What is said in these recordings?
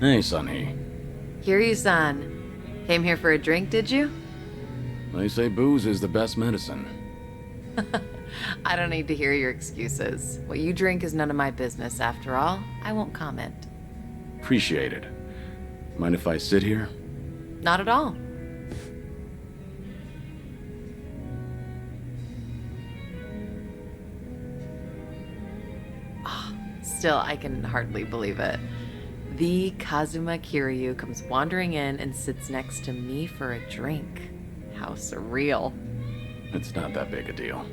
Hey, Sunny. Kiryu-san. Came here for a drink, did you? They say booze is the best medicine. I don't need to hear your excuses. What you drink is none of my business, after all. I won't comment. Appreciate it. Mind if I sit here? Not at all. Still, I can hardly believe it. The Kazuma Kiryu comes wandering in and sits next to me for a drink. How surreal. It's not that big a deal.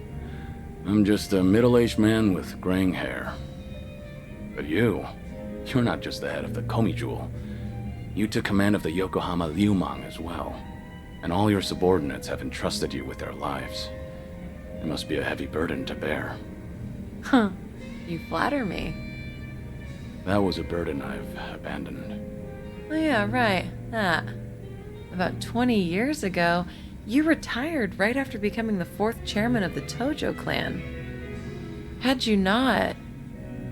I'm just a middle-aged man with graying hair. But you're not just the head of the Komi Jewel. You took command of the Yokohama Liumang as well. And all your subordinates have entrusted you with their lives. It must be a heavy burden to bear. Huh. You flatter me. That was a burden I've abandoned. Oh yeah, right. That. About 20 years ago, you retired right after becoming the 4th chairman of the Tojo clan. Had you not,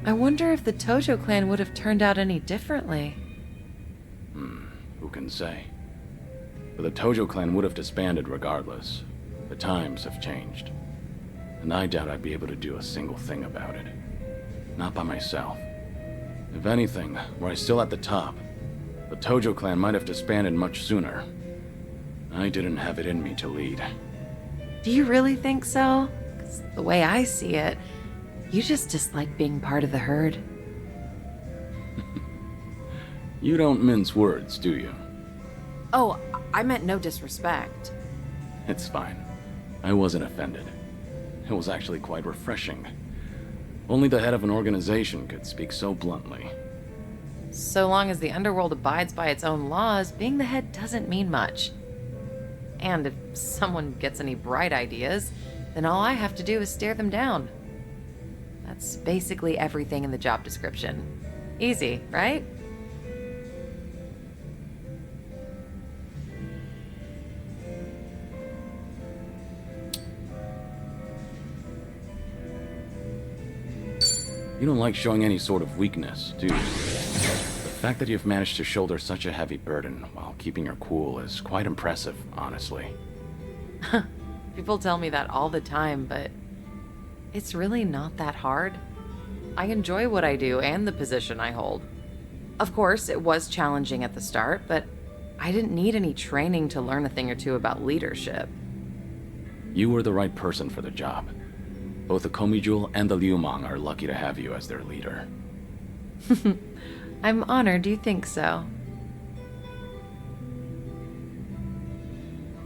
I wonder if the Tojo clan would have turned out any differently. Who can say? But the Tojo clan would have disbanded regardless. The times have changed. And I doubt I'd be able to do a single thing about it. Not by myself. If anything, were I still at the top, the Tojo clan might have disbanded much sooner. I didn't have it in me to lead. Do you really think so? 'Cause the way I see it, you just dislike being part of the herd. You don't mince words, do you? Oh, I meant no disrespect. It's fine. I wasn't offended. It was actually quite refreshing. Only the head of an organization could speak so bluntly. So long as the underworld abides by its own laws, being the head doesn't mean much. And if someone gets any bright ideas, then all I have to do is stare them down. That's basically everything in the job description. Easy, right? You don't like showing any sort of weakness, do you? The fact that you've managed to shoulder such a heavy burden while keeping your cool is quite impressive, honestly. People tell me that all the time, but it's really not that hard. I enjoy what I do and the position I hold. Of course, it was challenging at the start, but I didn't need any training to learn a thing or two about leadership. You were the right person for the job. Both the Komi Jewel and the Liumang are lucky to have you as their leader. I'm honored you think so.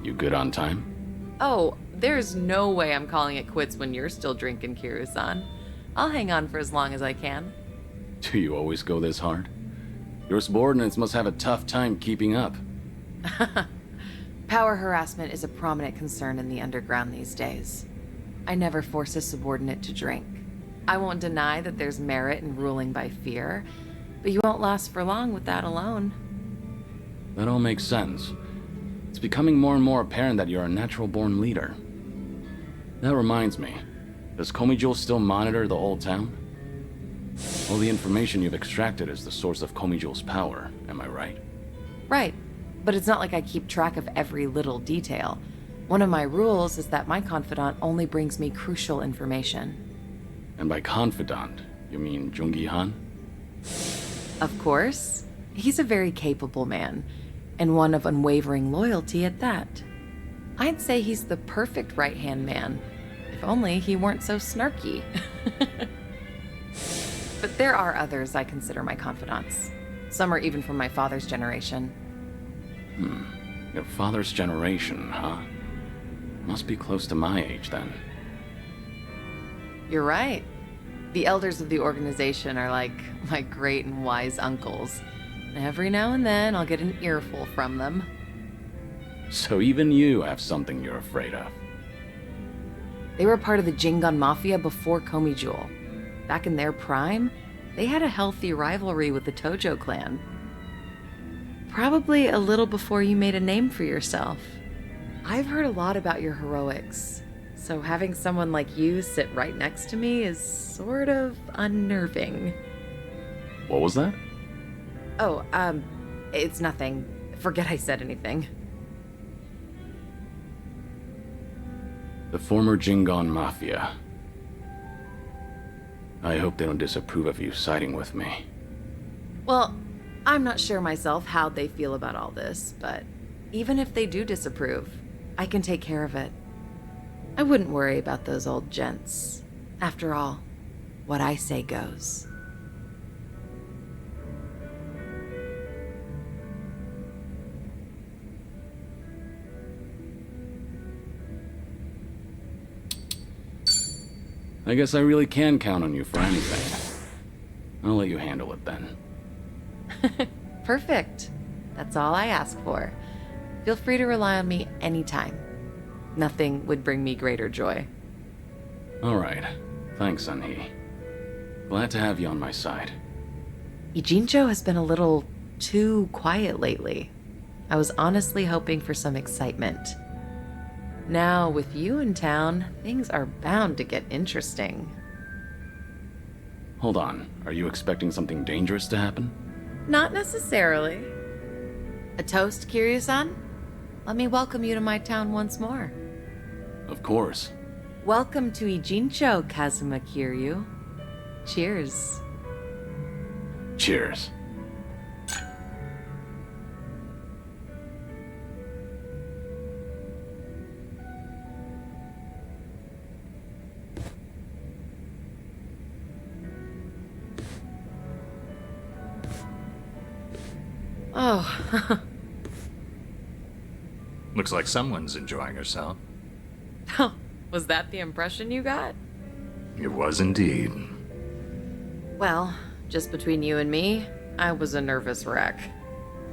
You good on time? Oh, there's no way I'm calling it quits when you're still drinking, Kiryu-san. I'll hang on for as long as I can. Do you always go this hard? Your subordinates must have a tough time keeping up. Power harassment is a prominent concern in the underground these days. I never force a subordinate to drink. I won't deny that there's merit in ruling by fear, but you won't last for long with that alone. That all makes sense. It's becoming more and more apparent that you're a natural-born leader. That reminds me, does Komi Jewel still monitor the whole town? All the information you've extracted is the source of Komi Jewel's power, am I right? Right, but it's not like I keep track of every little detail. One of my rules is that my confidant only brings me crucial information. And by confidant, you mean Jungi-han? Of course. He's a very capable man, and one of unwavering loyalty at that. I'd say he's the perfect right-hand man, if only he weren't so snarky. But there are others I consider my confidants. Some are even from my father's generation. Your father's generation, huh? Must be close to my age, then. You're right. The elders of the organization are like my great and wise uncles. Every now and then, I'll get an earful from them. So even you have something you're afraid of. They were part of the Jingun Mafia before Komi Jewel. Back in their prime, they had a healthy rivalry with the Tojo clan. Probably a little before you made a name for yourself. I've heard a lot about your heroics, so having someone like you sit right next to me is sort of unnerving. What was that? Oh, it's nothing. Forget I said anything. The former Jingon Mafia. I hope they don't disapprove of you siding with me. Well, I'm not sure myself how they feel about all this, but even if they do disapprove, I can take care of it. I wouldn't worry about those old gents. After all, what I say goes. I guess I really can count on you for anything. I'll let you handle it then. Perfect. That's all I ask for. Feel free to rely on me anytime. Nothing would bring me greater joy. All right. Thanks, Sunhee. Glad to have you on my side. Ijincho has been a little too quiet lately. I was honestly hoping for some excitement. Now, with you in town, things are bound to get interesting. Hold on. Are you expecting something dangerous to happen? Not necessarily. A toast, Kiryu-san? Let me welcome you to my town once more. Of course. Welcome to Ijincho, Kazuma Kiryu. Cheers. Cheers. Oh, Looks like someone's enjoying herself. was that the impression you got? It was indeed. Well, just between you and me, I was a nervous wreck.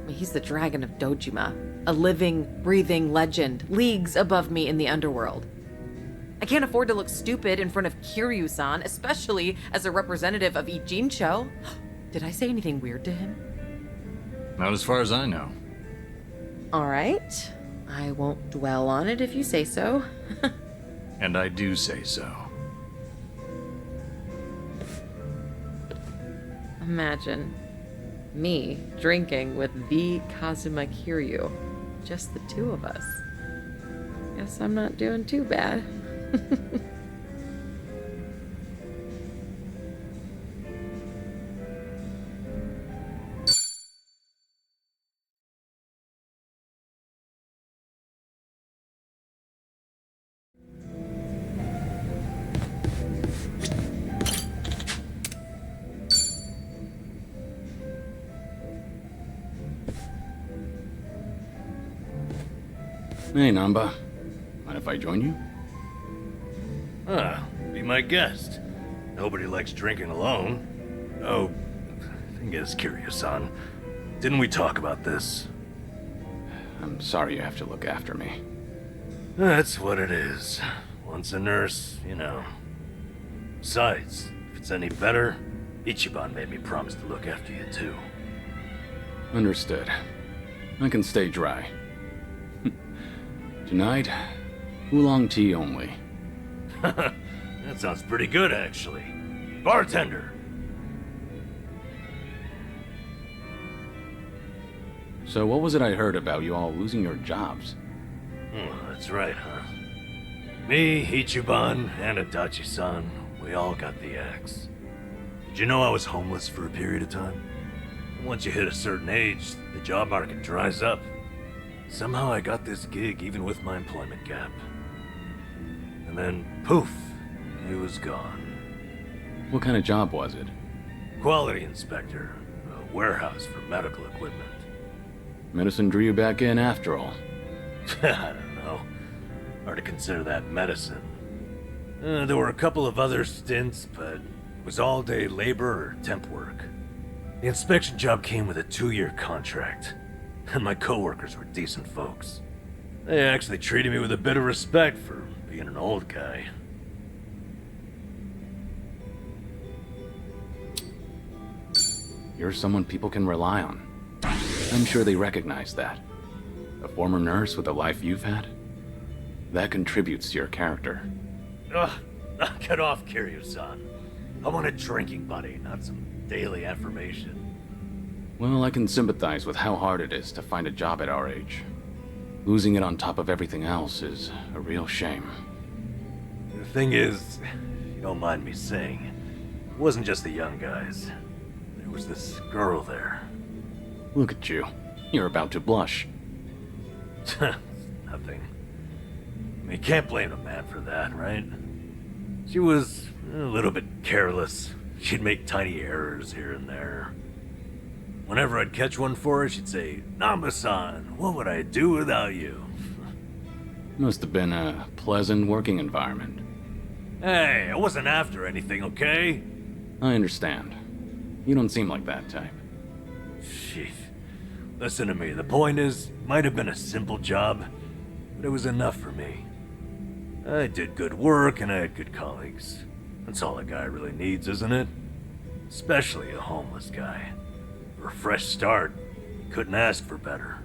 He's the dragon of Dojima, a living, breathing legend, leagues above me in the underworld. I can't afford to look stupid in front of Kiryu-san, especially as a representative of Ijincho. Did I say anything weird to him? Not as far as I know. All right. I won't dwell on it if you say so. And I do say so. Imagine me drinking with the Kazuma Kiryu. Just the two of us. Guess I'm not doing too bad. Hey, Namba. Mind if I join you? Be my guest. Nobody likes drinking alone. Oh, thing is, Kiryu-san, didn't we talk about this? I'm sorry you have to look after me. That's what it is. Once a nurse, you know. Besides, if it's any better, Ichiban made me promise to look after you too. Understood. I can stay dry. Tonight, oolong tea only. That sounds pretty good, actually. Bartender! So what was it I heard about you all losing your jobs? Oh, that's right, huh? Me, Ichiban, and Adachi-san, we all got the axe. Did you know I was homeless for a period of time? Once you hit a certain age, the job market dries up. Somehow I got this gig even with my employment gap. And then, poof, it was gone. What kind of job was it? Quality inspector, a warehouse for medical equipment. Medicine drew you back in after all. I don't know. Hard to consider that medicine. There were a couple of other stints, but it was all-day labor or temp work. The inspection job came with a 2-year contract, and my coworkers were decent folks. They actually treated me with a bit of respect for being an old guy. You're someone people can rely on. I'm sure they recognize that. A former nurse with the life you've had? That contributes to your character. Ugh, knock it off, Kiryu-san. I want a drinking buddy, not some daily affirmation. Well, I can sympathize with how hard it is to find a job at our age. Losing it on top of everything else is a real shame. The thing is, if you don't mind me saying, it wasn't just the young guys. There was this girl there. Look at you. You're about to blush. Nothing. I mean, can't blame a man for that, right? She was a little bit careless. She'd make tiny errors here and there. Whenever I'd catch one for her, she'd say, "Namba-san, what would I do without you?" Must have been a pleasant working environment. Hey, I wasn't after anything, okay? I understand. You don't seem like that type. Sheesh. Listen to me, the point is, it might have been a simple job, but it was enough for me. I did good work and I had good colleagues. That's all a guy really needs, isn't it? Especially a homeless guy. For a fresh start, couldn't ask for better.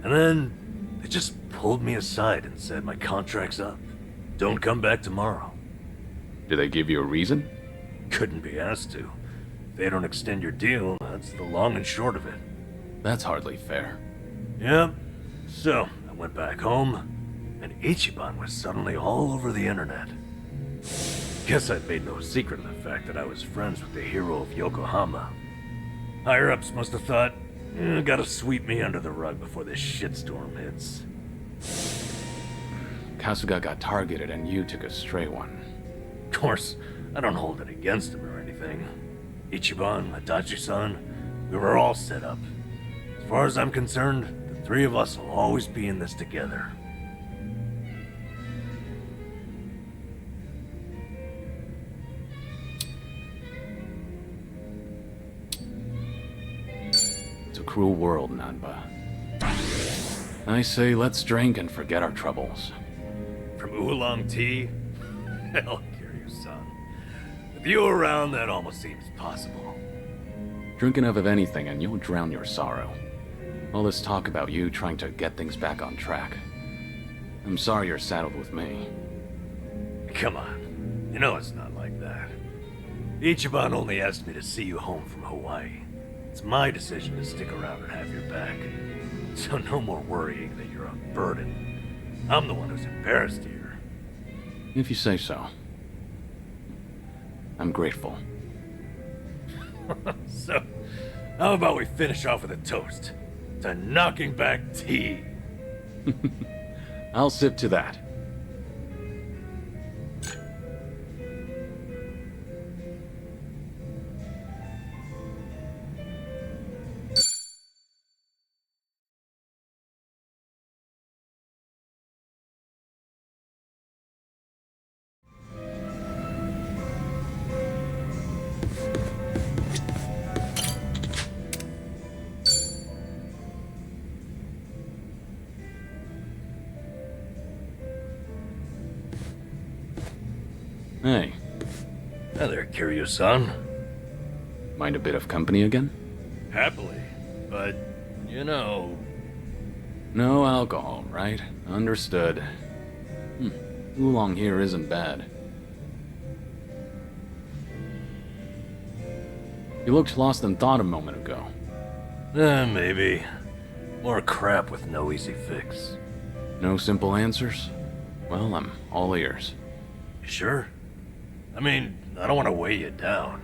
And then, they just pulled me aside and said my contract's up. Don't come back tomorrow. Did they give you a reason? Couldn't be asked to. If they don't extend your deal, that's the long and short of it. That's hardly fair. Yep. So, I went back home, and Ichiban was suddenly all over the internet. Guess I'd made no secret of the fact that I was friends with the hero of Yokohama. Higher-ups must have thought, gotta sweep me under the rug before this shitstorm hits. Kasuga got targeted and you took a stray one. Of course, I don't hold it against him or anything. Ichiban, Adachi-san, we were all set up. As far as I'm concerned, the three of us will always be in this together. It's a cruel world, Nanba. I say let's drink and forget our troubles. From oolong tea? Hell, Kiryu-san. With you around, that almost seems possible. Drink enough of anything and you'll drown your sorrow. All this talk about you trying to get things back on track. I'm sorry you're saddled with me. Come on. You know it's not like that. Ichiban only asked me to see you home from Hawaii. It's my decision to stick around and have your back. So no more worrying that you're a burden. I'm the one who's embarrassed here. If you say so. I'm grateful. So, how about we finish off with a toast to knocking back tea? I'll sip to that. Hey, Hi there, Kiryu-san. mind a bit of company again? Happily, but, you know... No alcohol, right? Understood. Oolong here isn't bad. You looked lost in thought a moment ago. maybe. More crap with no easy fix. No simple answers? Well, I'm all ears. You sure? I mean, I don't want to weigh you down.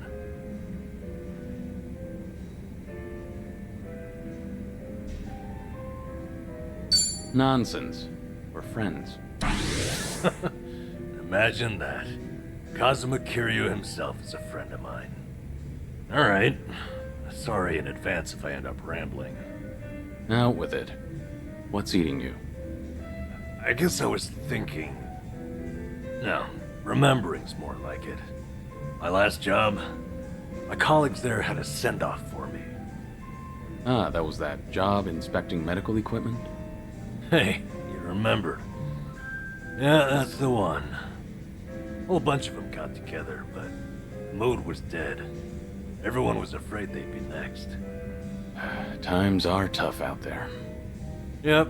Nonsense. We're friends. Imagine that. Kazuma Kiryu himself is a friend of mine. Alright. Sorry in advance if I end up rambling. Out with it. What's eating you? I guess I was thinking... No, remembering's more like it. My last job, my colleagues there had a send-off for me. Ah, that was that job inspecting medical equipment? Hey, you remembered. Yeah, that's the one. A whole bunch of them got together, but the mood was dead. Everyone was afraid they'd be next. Times are tough out there. Yep.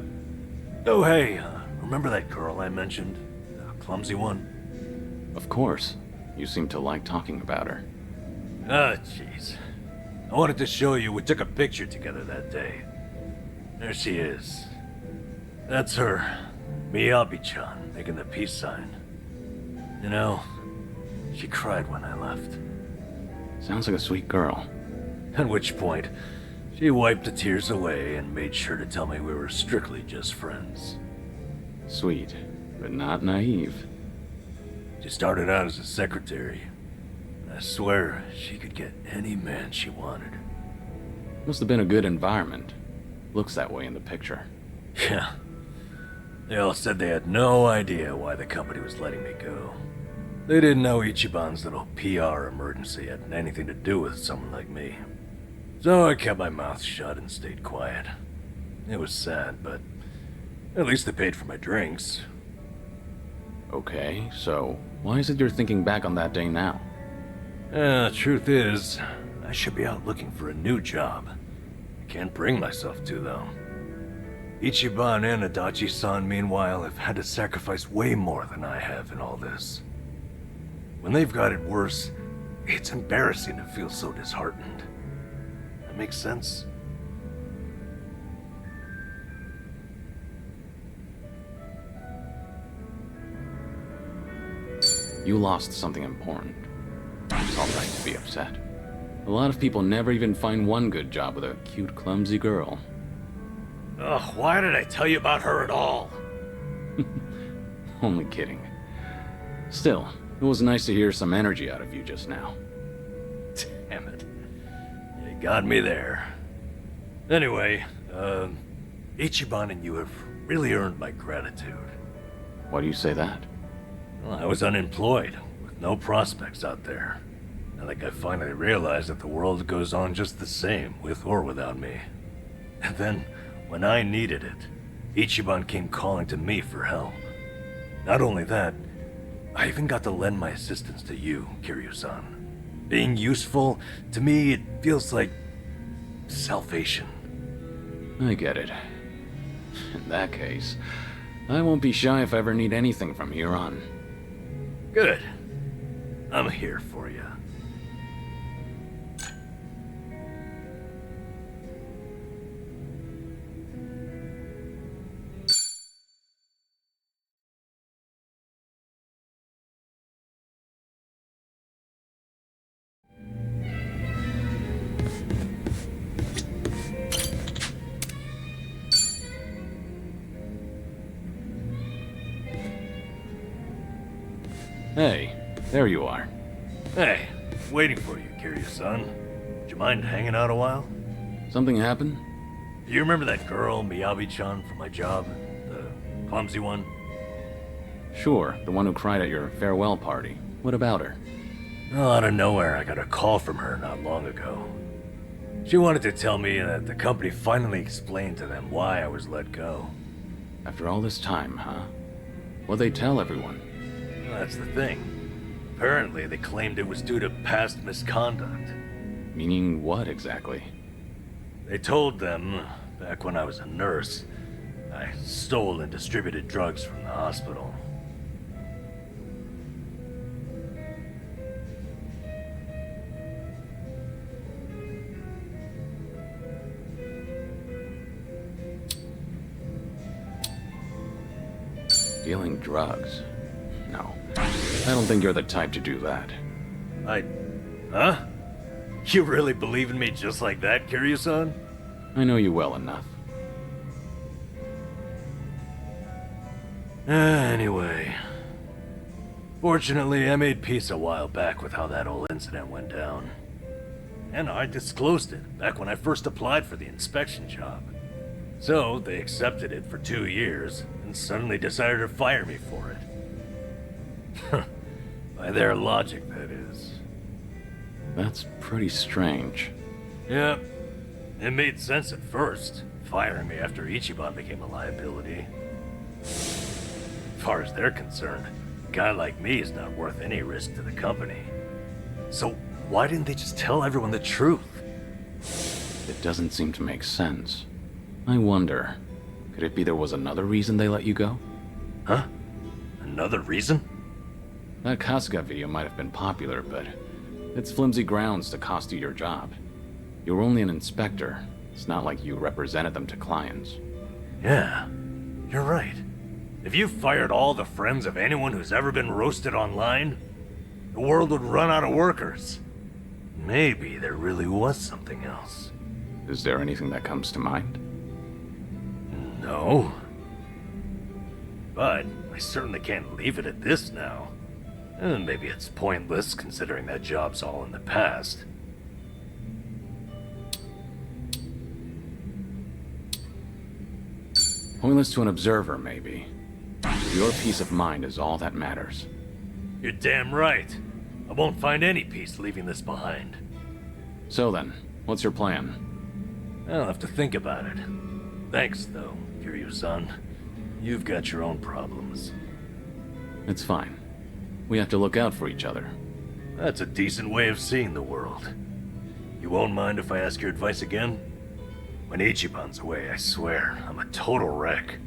Oh, hey, remember that girl I mentioned? The clumsy one? Of course. You seem to like talking about her. Ah, jeez. I wanted to show you we took a picture together that day. There she is. That's her, Miyabi-chan, making the peace sign. You know, she cried when I left. Sounds like a sweet girl. At which point, she wiped the tears away and made sure to tell me we were strictly just friends. Sweet, but not naive. She started out as a secretary. I swear she could get any man she wanted. Must have been a good environment. Looks that way in the picture. Yeah. They all said they had no idea why the company was letting me go. They didn't know Ichiban's little PR emergency had anything to do with someone like me. So I kept my mouth shut and stayed quiet. It was sad, but at least they paid for my drinks. Okay, so why is it you're thinking back on that day now? Truth is, I should be out looking for a new job. I can't bring myself to, though. Ichiban and Adachi-san, meanwhile, have had to sacrifice way more than I have in all this. When they've got it worse, it's embarrassing to feel so disheartened. That makes sense? You lost something important. It's alright to be upset. A lot of people never even find one good job with a cute, clumsy girl. Ugh, why did I tell you about her at all? Only kidding. Still, it was nice to hear some energy out of you just now. Damn it. You got me there. Anyway, Ichiban and you have really earned my gratitude. Why do you say that? Well, I was unemployed, with no prospects out there. I think I finally realized that the world goes on just the same, with or without me. And then, when I needed it, Ichiban came calling to me for help. Not only that, I even got to lend my assistance to you, Kiryu-san. Being useful, to me, it feels like salvation. I get it. In that case, I won't be shy if I ever need anything from here on. Good. I'm here for you. Hey, there you are. Hey, waiting for you, Kiryu-san. Would you mind hanging out a while? Something happened? Do you remember that girl, Miyabi-chan, from my job? The clumsy one? Sure, the one who cried at your farewell party. What about her? Well, out of nowhere, I got a call from her not long ago. She wanted to tell me that the company finally explained to them why I was let go. After all this time, huh? What'd they tell everyone? Well, that's the thing. Apparently, they claimed it was due to past misconduct. Meaning what exactly? They told them, back when I was a nurse, I stole and distributed drugs from the hospital. Dealing drugs? No. I don't think you're the type to do that. Huh? You really believe in me just like that, Kiryu-san? I know you well enough. Anyway. Fortunately, I made peace a while back with how that whole incident went down. And I disclosed it back when I first applied for the inspection job. So, they accepted it for 2 years, and suddenly decided to fire me for it. By their logic, that is. That's pretty strange. Yeah, it made sense at first, firing me after Ichiban became a liability. As far as they're concerned, a guy like me is not worth any risk to the company. So why didn't they just tell everyone the truth? It doesn't seem to make sense. I wonder, could it be there was another reason they let you go? Huh? Another reason? That Kasuga video might have been popular, but it's flimsy grounds to cost you your job. You were only an inspector. It's not like you represented them to clients. Yeah, you're right. If you fired all the friends of anyone who's ever been roasted online, the world would run out of workers. Maybe there really was something else. Is there anything that comes to mind? No. But I certainly can't leave it at this now. And maybe it's pointless considering that job's all in the past. Pointless to an observer, maybe. Your peace of mind is all that matters. You're damn right. I won't find any peace leaving this behind. So then, what's your plan? I'll have to think about it. Thanks, though, Kiryu-san. You've got your own problems. It's fine. We have to look out for each other. That's a decent way of seeing the world. You won't mind if I ask your advice again? When Ichiban's away, I swear, I'm a total wreck.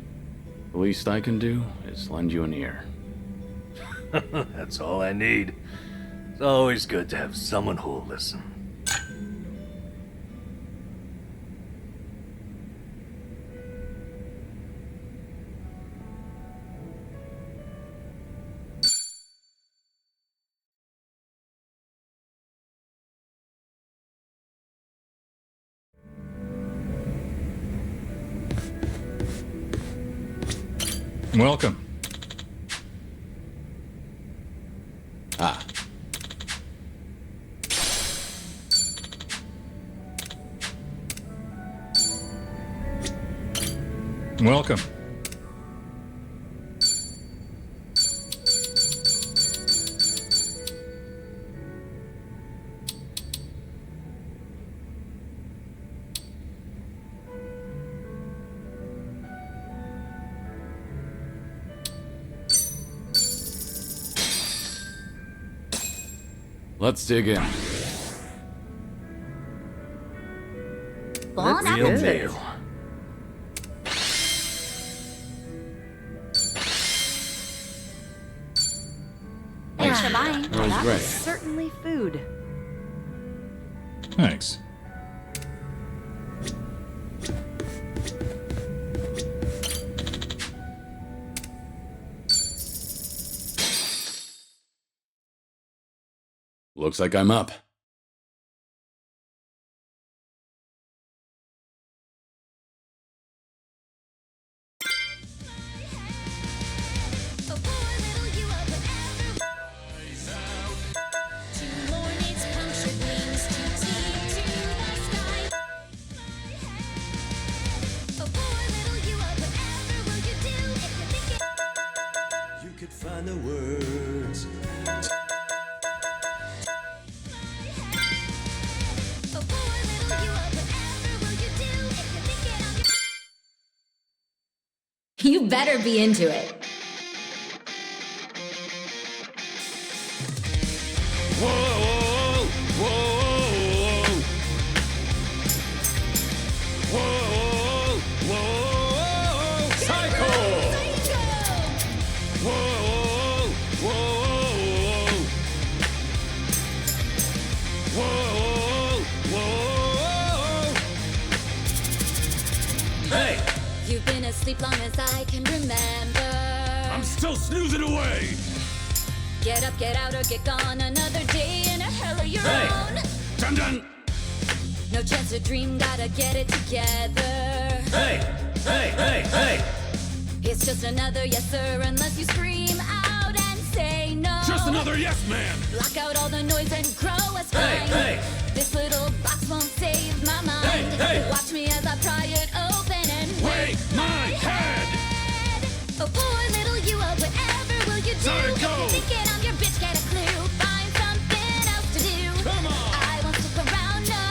The least I can do is lend you an ear. That's all I need. It's always good to have someone who'll listen. Welcome. Ah. Welcome. Let's dig in. Bon Real appetit. deal. Thanks for buying. That was That great. was certainly food. Thanks. Looks like I'm up. You could find the words. You better be into it. Whoa, whoa, whoa, whoa, psycho! Whoa, whoa, whoa, whoa. Hey, You've been asleep long as I can remember. I'm still snoozing away. Get up, get out, or get gone. Another day in a hell of your Hey. own. Dun dun. No chance to dream, gotta get it together. Hey, hey, hey, hey. It's just another yes sir, unless you scream out and say no. Just another yes man. Block out all the noise and grow a spine. Hey, hey. This little box won't save my mind. Hey, hey. Watch me as I pry it open and Wake my head. Oh, poor little you, oh, whatever will you do? Psycho. If you're thinking I'm your bitch, get a clue. Find something else to do. Come on. I won't stick around, no.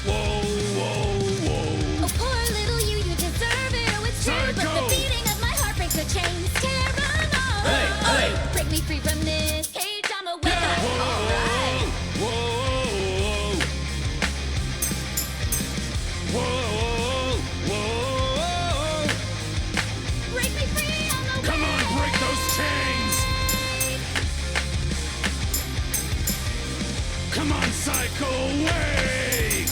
Whoa, whoa, whoa. Oh, poor little you, you deserve it. Oh, it's true. But Psycho. the beating of my heart breaks the chains. Tear on. Hey, hey. Break me free from this cage. I'm a winner. Yeah. Whoa, All right. whoa, whoa, whoa. Break me free on the Come way. on, break those chains. Come on, psycho, wake.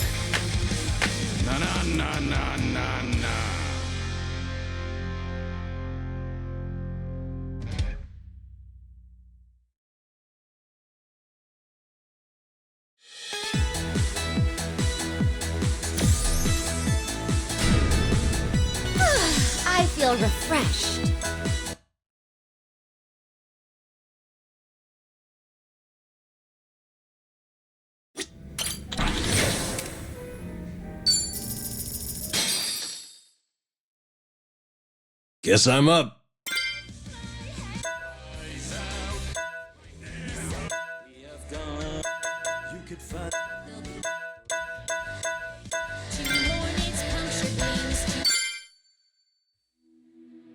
na na na na na. I feel refreshed. Guess I'm up.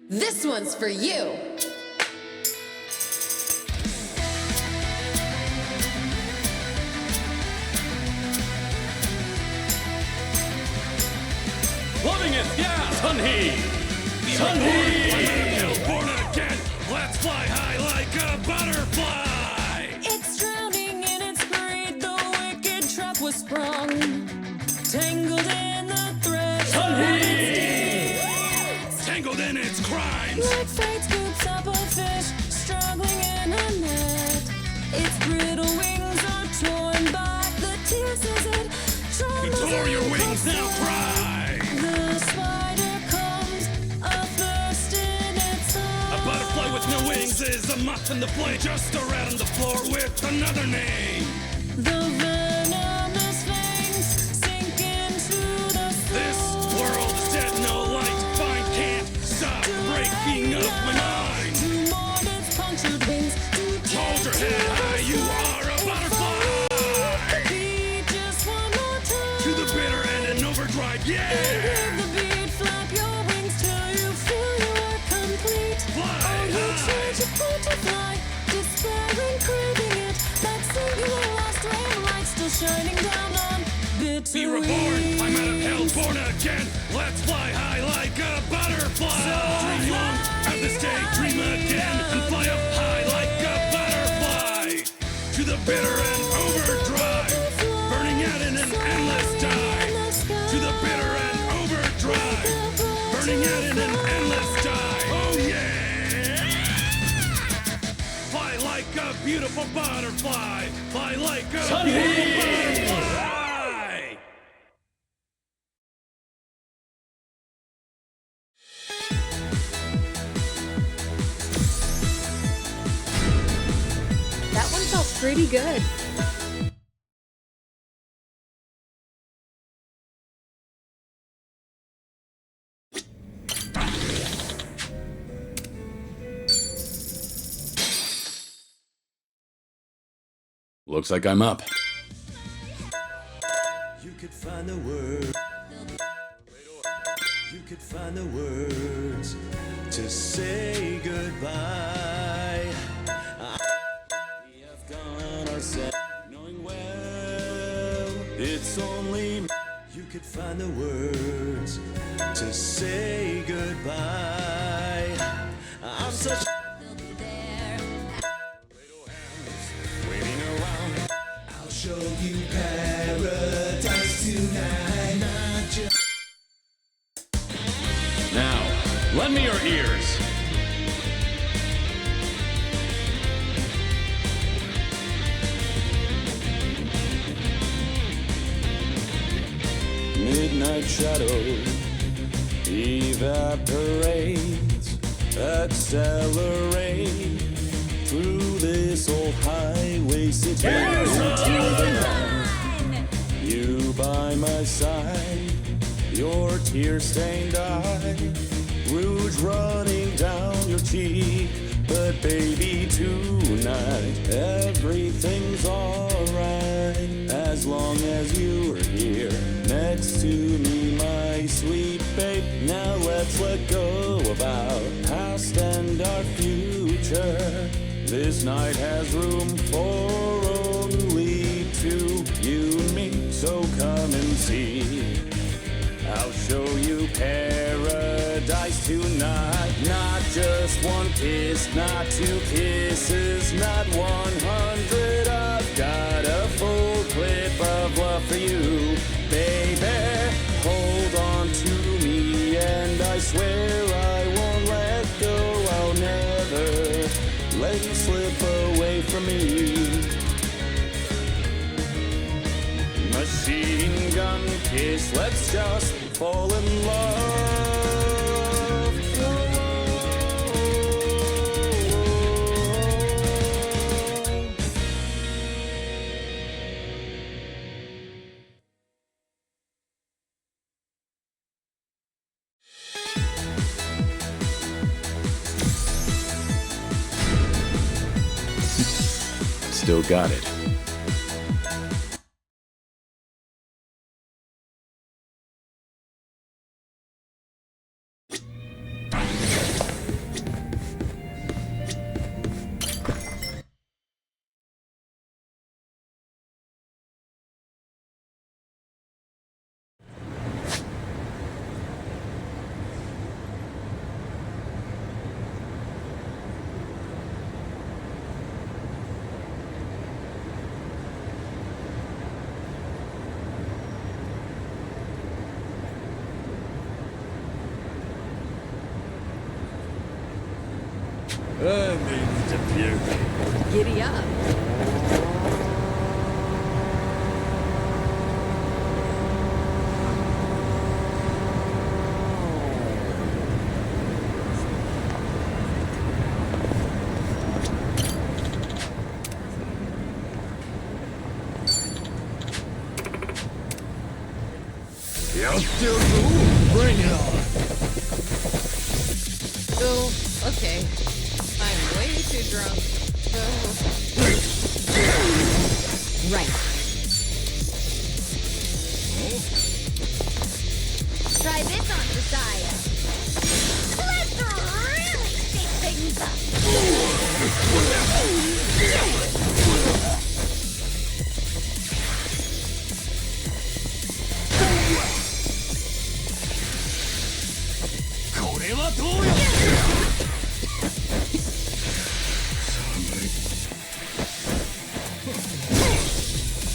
This one's for you. Loving it, yeah! Sunhee! Sunhee! Born again, let's fly high like a butterfly! It's drowning in its greed, the wicked trap was sprung, tangled in the thread. Sunhee! Tangled in its crimes! Like fate scoops up a fish, struggling in a net. Its brittle wings are torn by the tears as it He trembles tore your in wings, the now sand. cry! The spider comes, athirst in its A butterfly with no wings is a moth in the flame, just a rat on the floor with another name. The venomous fangs sink into the soul. This world is dead, no light. Fine, can't stop breaking up my mind. To mourn its punctured wings, to Hold your head high, you are a butterfly. beat just one more time. To the bitter end and overdrive, yeah. Give the beat, flap your wings till you feel you are complete. Fly On your high. change of point to fly, despairing, craving it. That singular lost ray of light still shining down on bitter Be reborn, I'm out of hell, wings. born again. Let's fly high like a butterfly. Dream long, have this day, dream again, and fly up high like a butterfly. To the bitter end, overdrive, burning out in an endless dive. To the bitter end, overdrive, burning out in an endless dive. Oh yeah! Fly like a beautiful butterfly. Fly like a beautiful butterfly. That one felt pretty good. Looks like I'm up. You could find the word. You could find the words to say goodbye. We have gone our set, knowing well it's only. You could find the words to say goodbye. I'm such. Waiting around. I'll show you paradise tonight. Not just. Now, lend me your ears. Midnight shadow evaporates, accelerate through this old highway city into the night. You by my side, your tear-stained eye, rouge running down your cheek. But baby, tonight everything's alright as long as you're here next to me, my sweet babe. Now let's let go of our past and our future. This night has room for only two, you and me. So come and see. I'll show you paradise tonight. Not just one kiss, not two kisses, not 100. I've got a full clip of love for you, baby. Hold let you slip away from me. Machine gun kiss, let's just fall in love. Still got it. Giddy up. Bring it on. Oh, okay. I'm way too drunk. Right. Try this on the side. Let's really shake things up.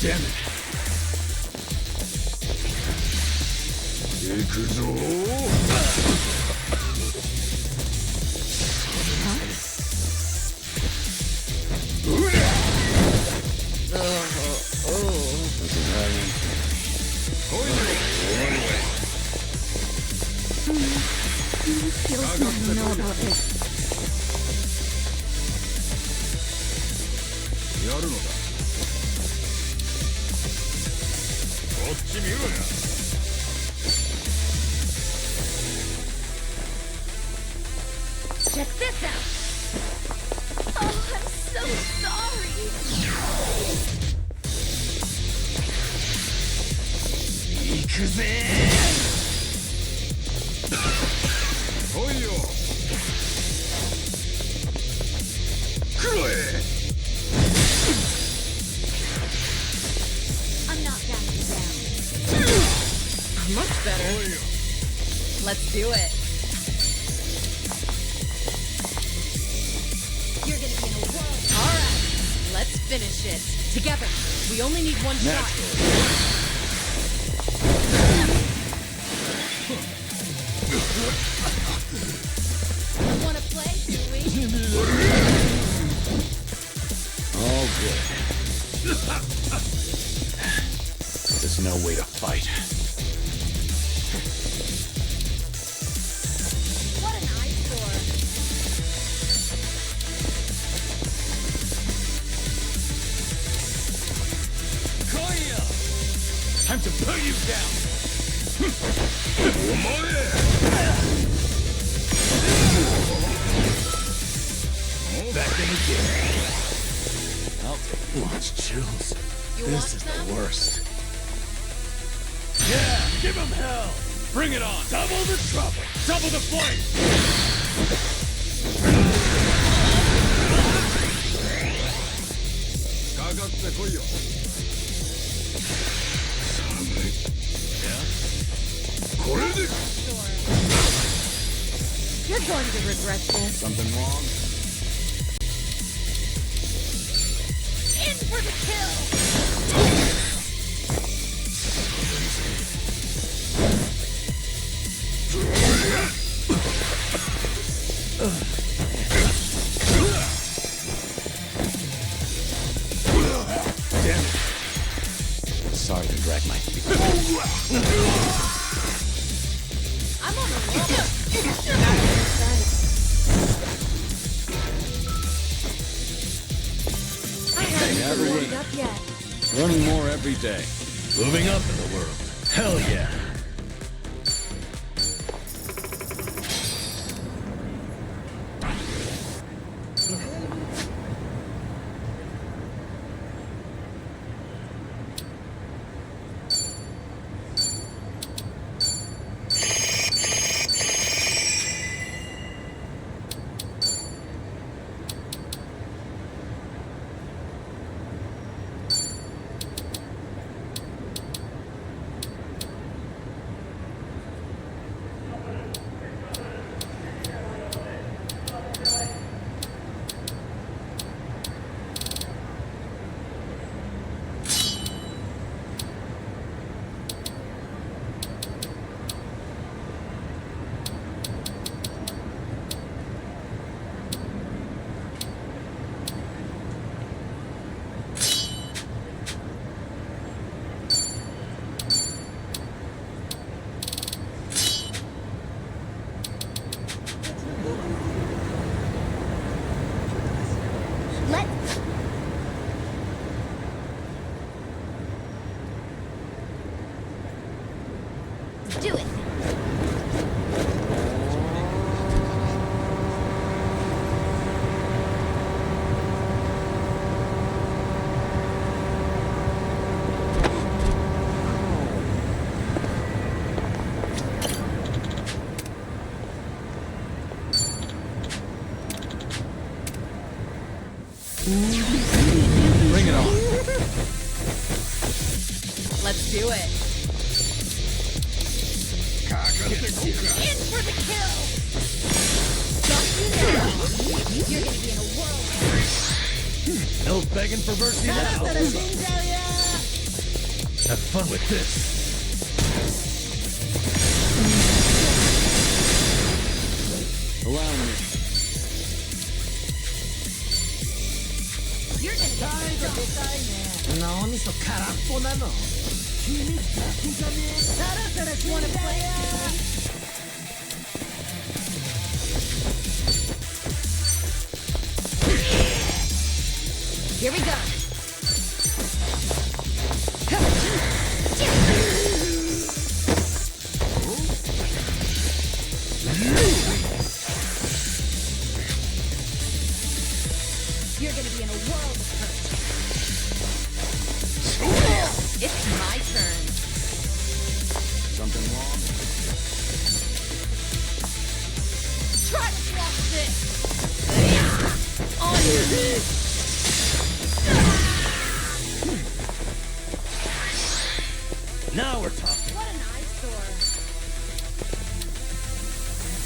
Damn it. 行くぞ。やるのだ。こっち見ろや。Check this out. Oh, I'm so sorry. 行くぜ。来いよ。来ろえ。I'm not backing down. Much better. Let's do it. You're gonna be in a whirl. All right, let's finish it together. We only need one shot. Wanna play, do we? All good. There's no way to fight. What an eyesore. Time to put you down. Back in again. I'll take launch chills. You This want is some? the worst. Yeah, give him hell. Bring it on. Double the trouble. Double the flame. You're going to regret this. Something wrong? In for the kill. sorry to drag my feet. I'm on the roll. I haven't Never been would. up yet. Learning more every day. Moving up in the world. Hell yeah. Let's do it. Bring it on. Let's do it. In for the kill. Don't you know? You're gonna be in a whirlwind. No begging for mercy now. Have fun with this. Allow me. You're gonna get stumped. Wanna play? Here we go. You're gonna be in a world of hurt. It's my turn. Something wrong? Try to block this. On your knees. Now we're talking. What an eyesore.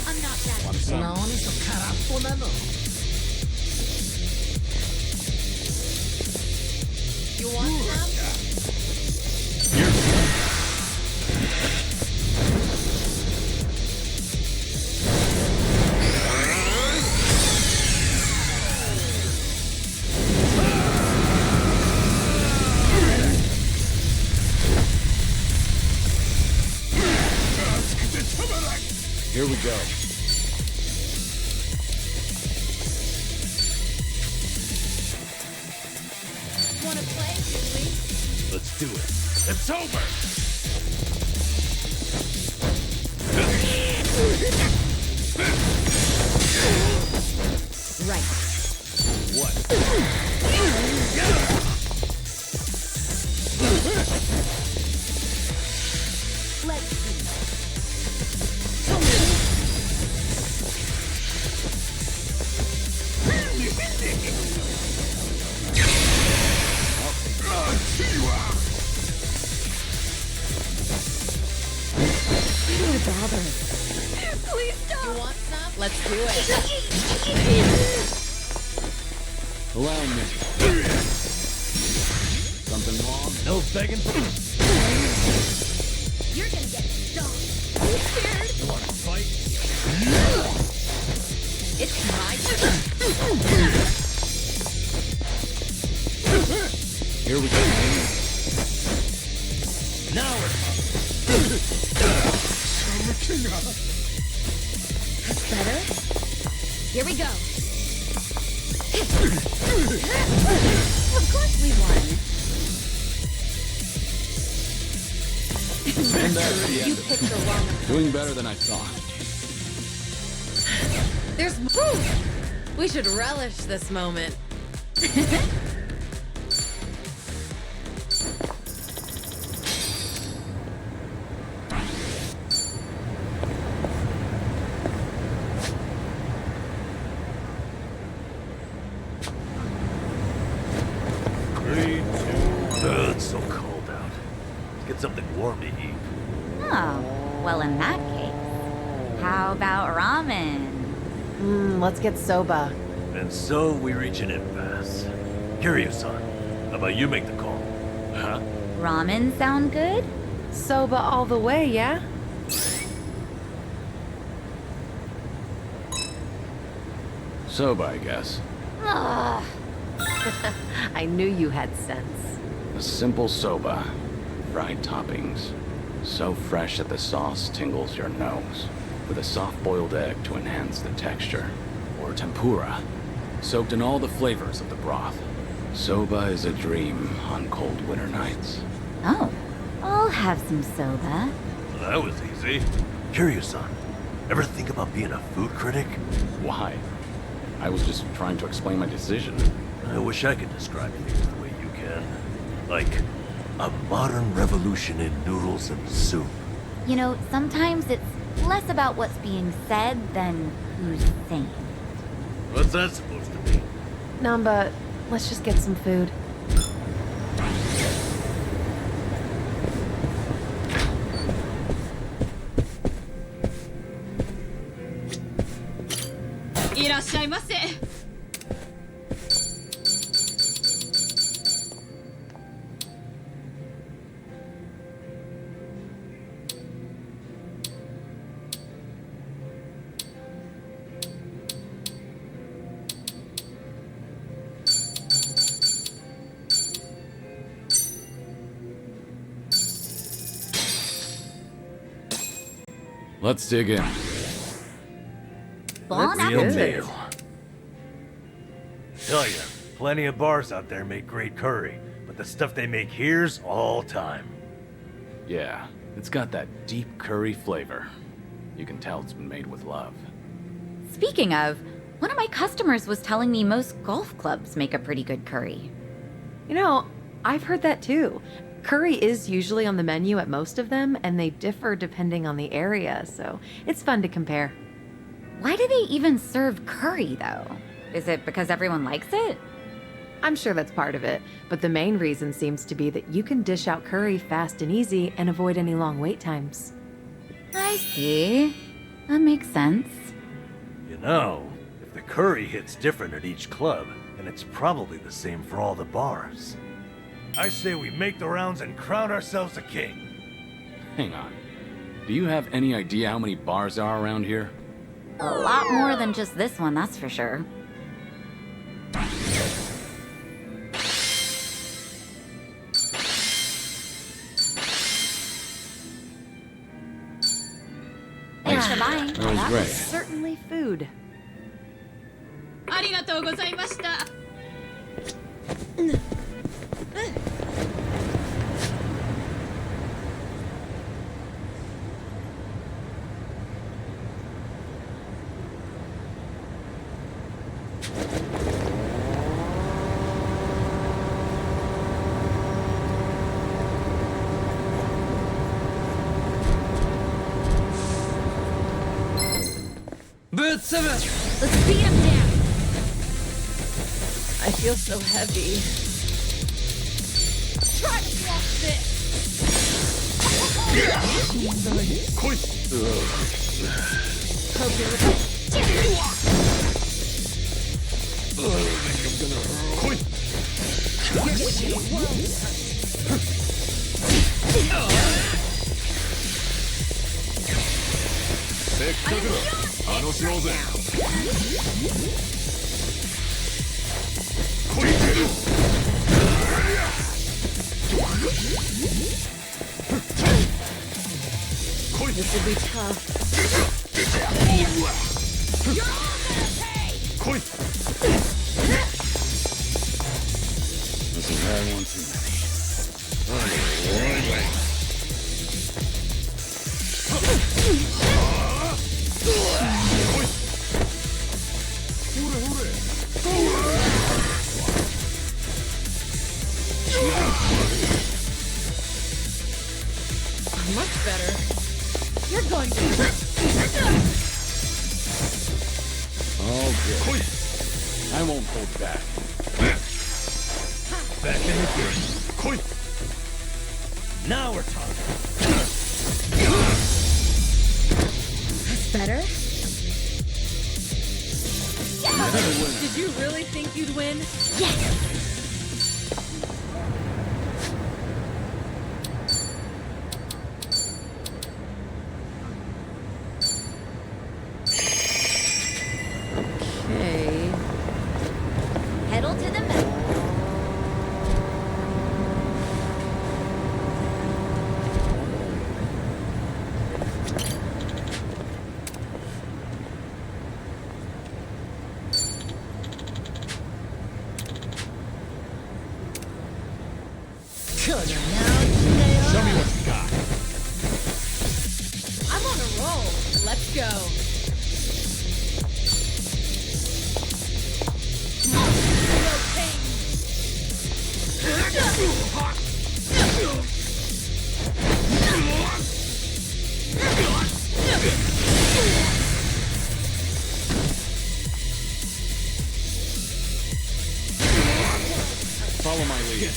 I'm not that. You want some? Here we go. Wanna play, Julie? Let's do it. It's over. Right. What? Let's see. Please stop. You want some? Let's do it. Allow me. Something wrong? No begging for. You're gonna get stomped. You scared? You want to fight? It's my turn. Here we go. Better? Here we go. Of course we won. And that's the You end. picked the wrong opponent. Doing better than I thought. There's. Whew! We should relish this moment. It's so cold out. Let's get something warm to eat. Oh, well, in that case, how about ramen? Let's get soba. And so we reach an impasse. Kiryu-san, how about you make the call? Huh? Ramen sound good? Soba all the way, yeah? Soba, I guess. Ugh. I knew you had sense. A simple soba. Fried toppings. So fresh that the sauce tingles your nose. With a soft-boiled egg to enhance the texture. Or tempura. Soaked in all the flavors of the broth. Soba is a dream on cold winter nights. Oh, I'll have some soba. Well, that was easy. Kiryu-san, ever think about being a food critic? Why? I was just trying to explain my decision. I wish I could describe things the way you can. Like, a modern revolution in noodles and soup. You know, sometimes it's less about what's being said than who's saying. What's that supposed to mean? Namba, let's just get some food. Let's dig in. Bon Real appetit. meal. Tell ya, plenty of bars out there make great curry, but the stuff they make here's all time. Yeah, it's got that deep curry flavor. You can tell it's been made with love. Speaking of, one of my customers was telling me most golf clubs make a pretty good curry. You know, I've heard that too. Curry is usually on the menu at most of them, and they differ depending on the area, so it's fun to compare. Why do they even serve curry, though? Is it because everyone likes it? I'm sure that's part of it, but the main reason seems to be that you can dish out curry fast and easy and avoid any long wait times. I see. That makes sense. You know, if the curry hits different at each club, then it's probably the same for all the bars. I say we make the rounds and crown ourselves a king. Hang on. Do you have any idea how many bars there are around here? A lot more than just this one, that's for sure. Thanks for buying. That was That great. was certainly food. ありがとうございました。Let's beat him down. I feel so heavy. Try to block this. Hope you're will be tough. You're all gonna pay! This is all one too many. Much better. You're going to... All good. I won't hold back. Back in the game. Now we're talking. That's better? Did you really think you'd win? Yes! Okay. Pedal to the metal. Show me what you got. I'm on a roll. Let's go. Follow my lead.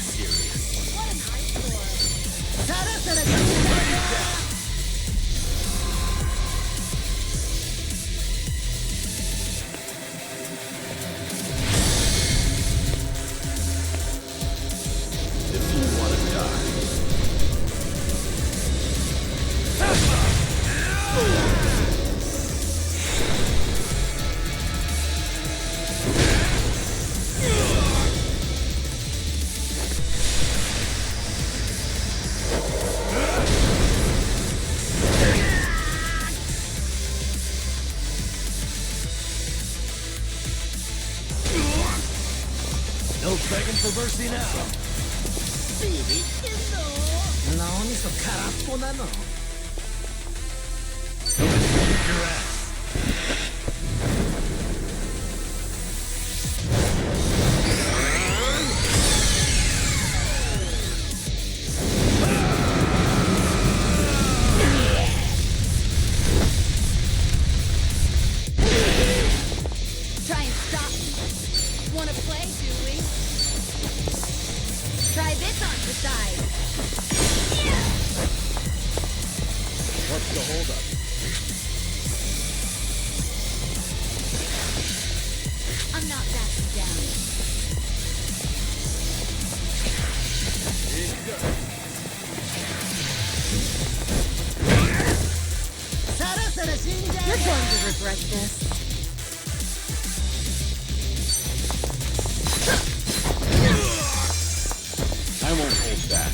If you want to die. No begging for mercy now. Your ass. Try and stop me. Wanna play, do we? Try this on the side. What's the holdup? I'm not backing down. You're going to regret this. I won't hold back.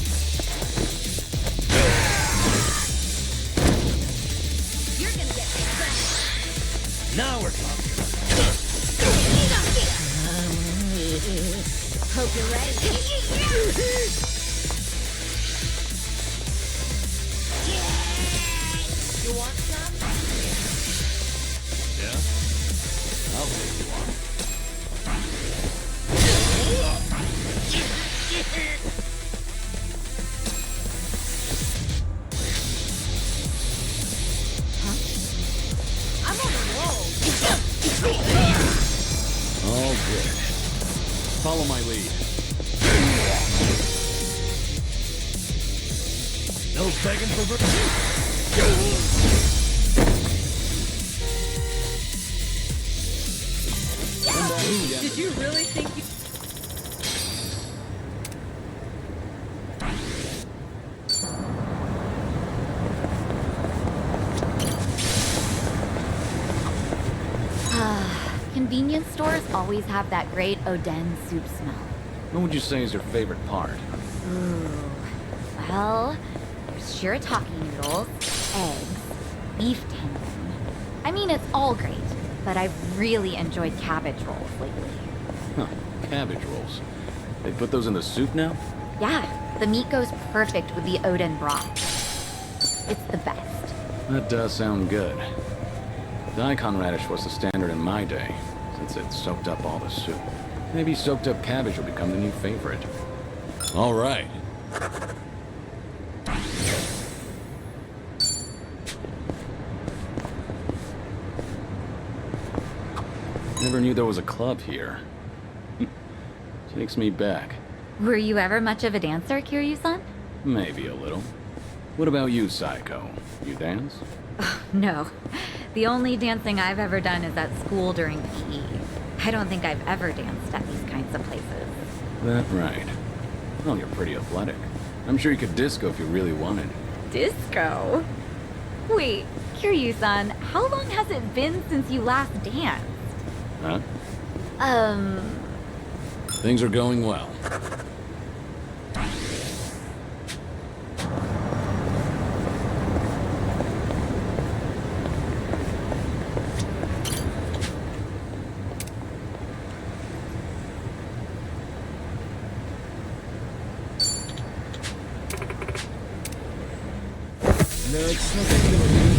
You're gonna get spanked. Now we're talking. Hope you're ready. You want some? Yeah? I'll take you on. I'm on a roll. All good. Follow my lead. No begging for mercy. Did you really think you... Convenience stores always have that great Oden soup smell. What would you say is your favorite part? Ooh. Well, there's shirataki noodles, eggs, beef tenderloin. I mean, it's all great, but I've really enjoyed cabbage rolls lately. Huh, cabbage rolls. They put those in the soup now? Yeah, the meat goes perfect with the Odin broth. It's the best. That does sound good. Daikon radish was the standard in my day, since it soaked up all the soup. Maybe soaked up cabbage will become the new favorite. All right. Never knew there was a club here. Takes me back. Were you ever much of a dancer, Kiryu-san? Maybe a little. What about you, Psycho? You dance? No. The only dancing I've ever done is at school during PE. I don't think I've ever danced at these kinds of places. That right. Well, you're pretty athletic. I'm sure you could disco if you really wanted. Disco? Wait, Kiryu-san, how long has it been since you last danced? Huh? Things are going well.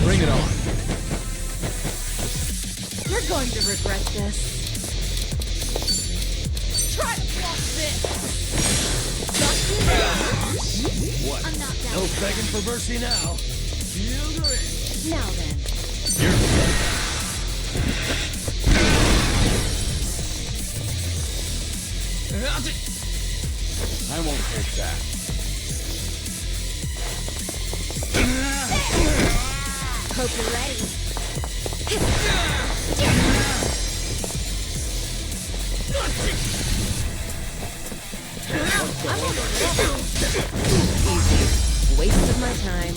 Bring it on. You're going to regret this. Try to block this. What? I'm not down. No begging for mercy now. Now then. I won't take that. Hope you're ready. Waste of my time.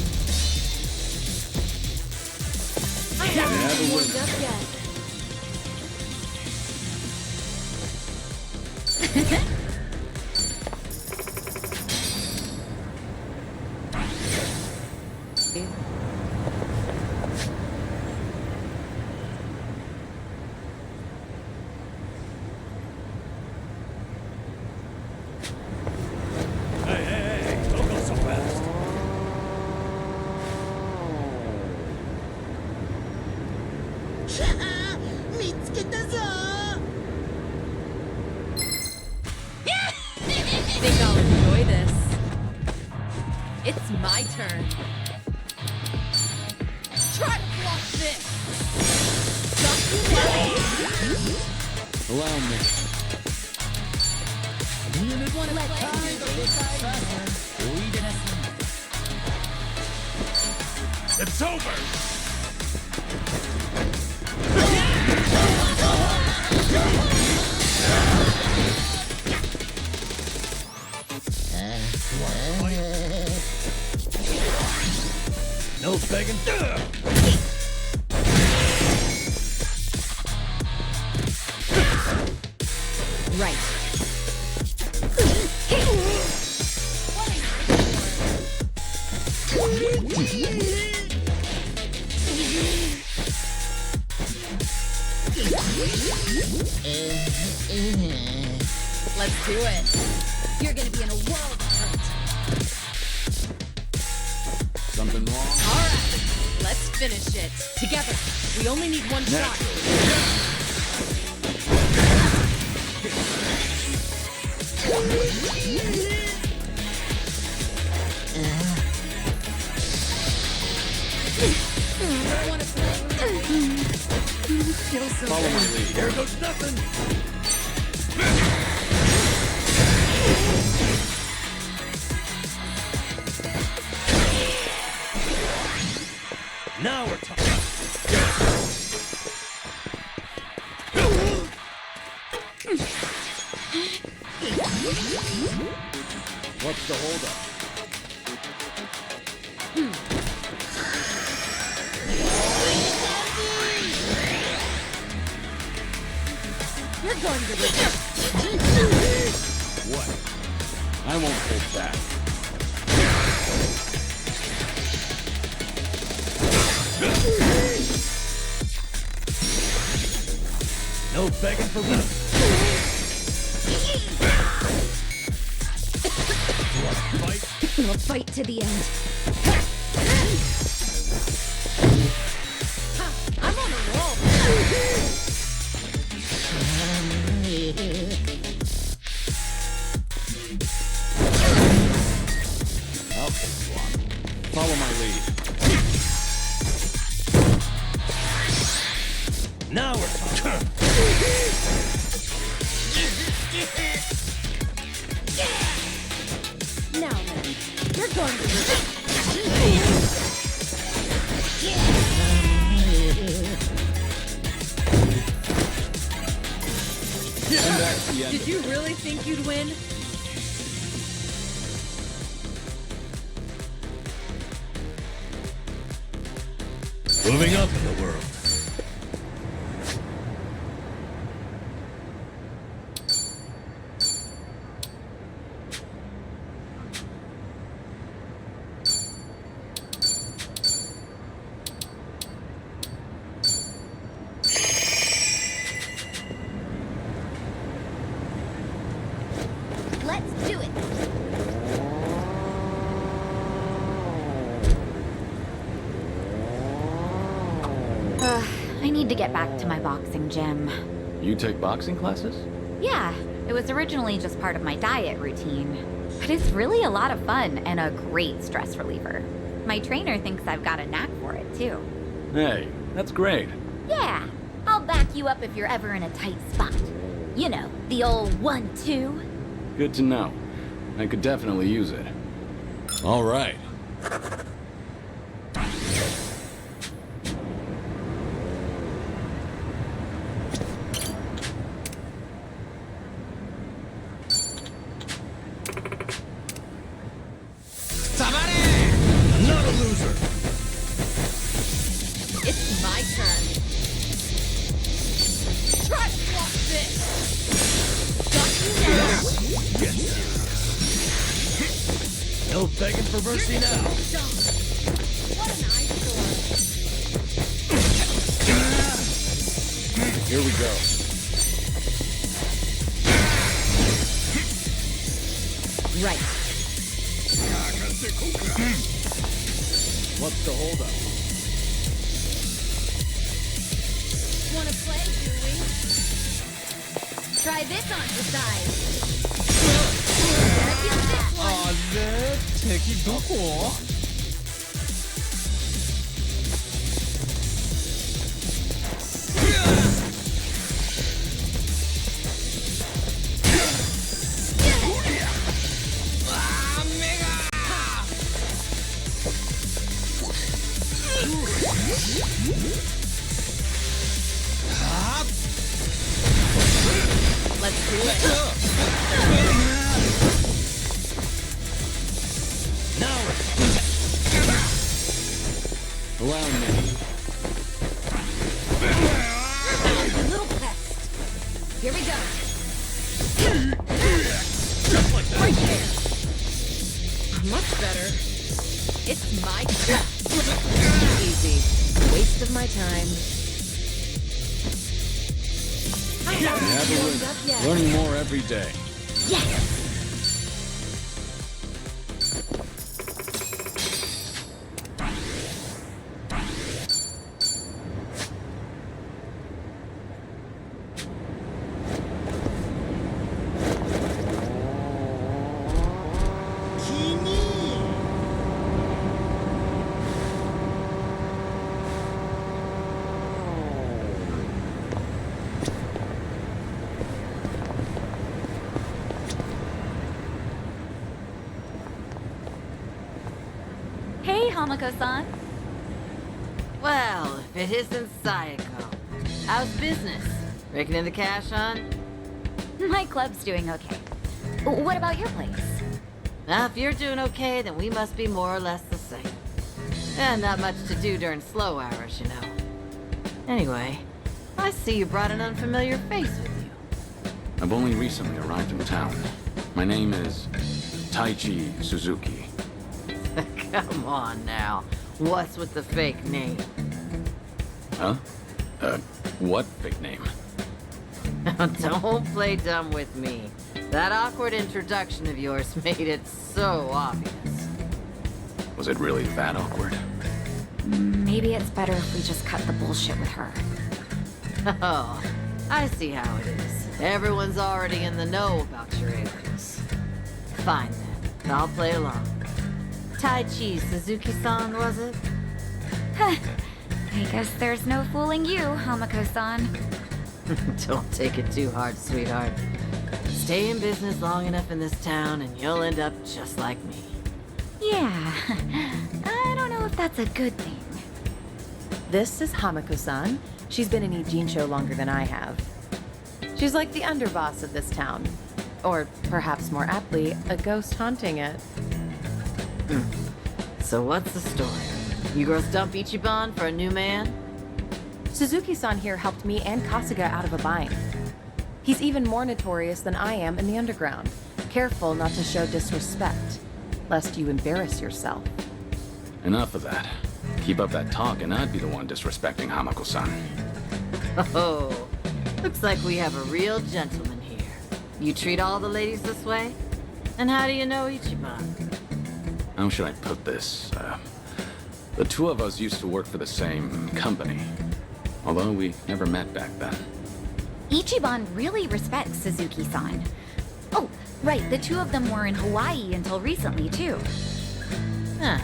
I haven't warmed up yet. Hey, don't go so fast. Think I'll enjoy this. It's my turn. Try to block this. Allow me. It's over! No begging. Right. Let's do it. You're gonna be in a world of hurt. Something wrong? All right, let's finish it. Together. We only need one shot. Wanna play? Follow my lead. Here goes nothing. Now we're talking. What's the holdup? You're going to regret. What? I won't hold back. No begging for mercy. We'll fight to the end. I'm on a roll. Okay, Swan. Follow my lead. Now we're talking. Now then, you're going to And that's the end. Did you really think you'd win? Moving up in the world. Let's do it. I need to get back to my boxing gym. You take boxing classes? Yeah, it was originally just part of my diet routine. But it's really a lot of fun and a great stress reliever. My trainer thinks I've got a knack for it, too. Hey, that's great. Yeah, I'll back you up if you're ever in a tight spot. You know, the old 1-2. Good to know. I could definitely use it. All right. I'm not a loser. It's my turn. Try to block this. Got you now. No begging for mercy now. What an eyesore. Here we go. Right. What's the holdup? Wanna play, do we? Try this on the side. Gotta get this one. Let's do it. Now we're Around me. You little pest. Here we go. just like that. Right there. Much better. It's my turn. Easy. Waste of my time. I haven't We have a warmed winner. up yet. Learning more every day. Yes. Hey, Hamako-san. Well, if it isn't Sayako. How's business? Raking in the cash, hon? My club's doing okay. What about your place? Now, if you're doing okay, then we must be more or less the same. And not much to do during slow hours, you know. Anyway, I see you brought an unfamiliar face with you. I've only recently arrived in town. My name is Taichi Suzuki. Come on now. What's with the fake name? Huh? What fake name? Don't play dumb with me. That awkward introduction of yours made it so obvious. Was it really that awkward? Maybe it's better if we just cut the bullshit with her. Oh, I see how it is. Everyone's already in the know about your aliens. Fine then, I'll play along. Tai Chi Suzuki-san, was it? I guess there's no fooling you, Hamako-san. Don't take it too hard, sweetheart. Stay in business long enough in this town and you'll end up just like me. Yeah, I don't know if that's a good thing. This is Hamako-san. She's been in Ijincho longer than I have. She's like the underboss of this town. Or perhaps more aptly, a ghost haunting it. So what's the story? You girls dump Ichiban for a new man? Suzuki-san here helped me and Kasuga out of a bind. He's even more notorious than I am in the underground. Careful not to show disrespect, lest you embarrass yourself. Enough of that. Keep up that talk and I'd be the one disrespecting Hamako-san. Oh, looks like we have a real gentleman here. You treat all the ladies this way? And how do you know Ichiban? How should I put this? The two of us used to work for the same company. Although we never met back then. Ichiban really respects Suzuki-san. Oh, right, the two of them were in Hawaii until recently, too. Huh.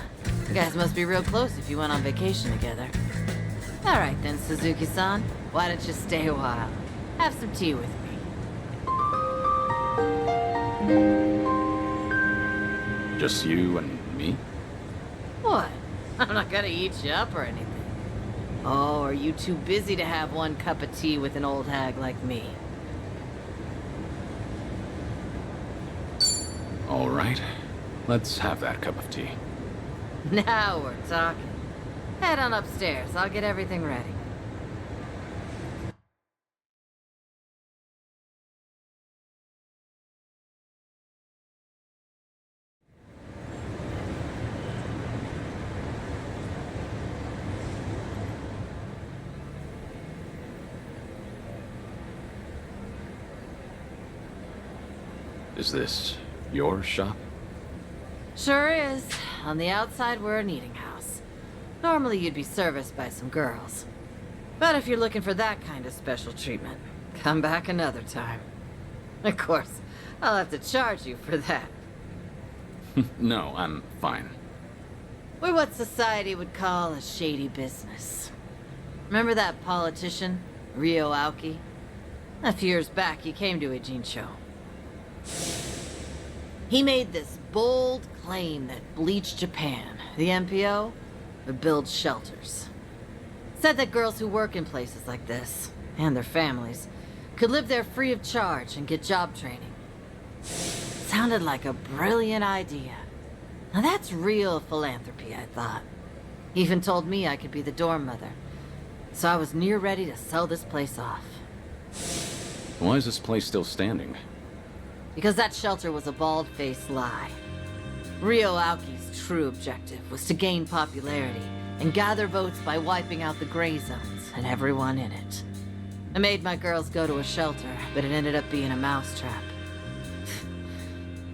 You guys must be real close if you went on vacation together. All right then, Suzuki-san. Why don't you stay a while? Have some tea with me. Just you and me? What? I'm not gonna eat you up or anything. Oh, are you too busy to have one cup of tea with an old hag like me? All right. Let's have that cup of tea. Now we're talking. Head on upstairs. I'll get everything ready. Is this your shop? Sure is. On the outside, we're an eating house. Normally, you'd be serviced by some girls. But if you're looking for that kind of special treatment, come back another time. Of course, I'll have to charge you for that. No, I'm fine. We're what society would call a shady business. Remember that politician, Ryo Aoki? A few years back, he came to Ijincho. He made this bold claim that Bleach Japan, the MPO, would build shelters. Said that girls who work in places like this, and their families, could live there free of charge and get job training. Sounded like a brilliant idea. Now that's real philanthropy, I thought. He even told me I could be the dorm mother. So I was near ready to sell this place off. Why is this place still standing? Because that shelter was a bald-faced lie. Ryo Aoki's true objective was to gain popularity and gather votes by wiping out the gray zones and everyone in it. I made my girls go to a shelter, but it ended up being a mousetrap.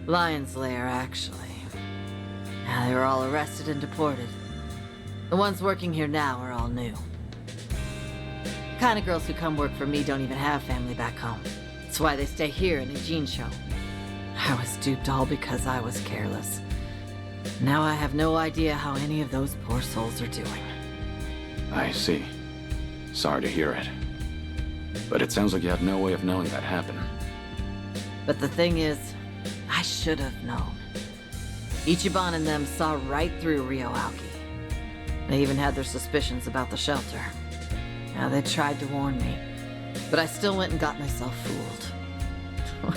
Lion's lair, actually. Now they were all arrested and deported. The ones working here now are all new. The kind of girls who come work for me don't even have family back home. That's why they stay here in Ijincho. I was duped all because I was careless. Now I have no idea how any of those poor souls are doing. I see. Sorry to hear it. But it sounds like you had no way of knowing that happened. But the thing is, I should have known. Ichiban and them saw right through Ryo Aoki. They even had their suspicions about the shelter. Now they tried to warn me, but I still went and got myself fooled.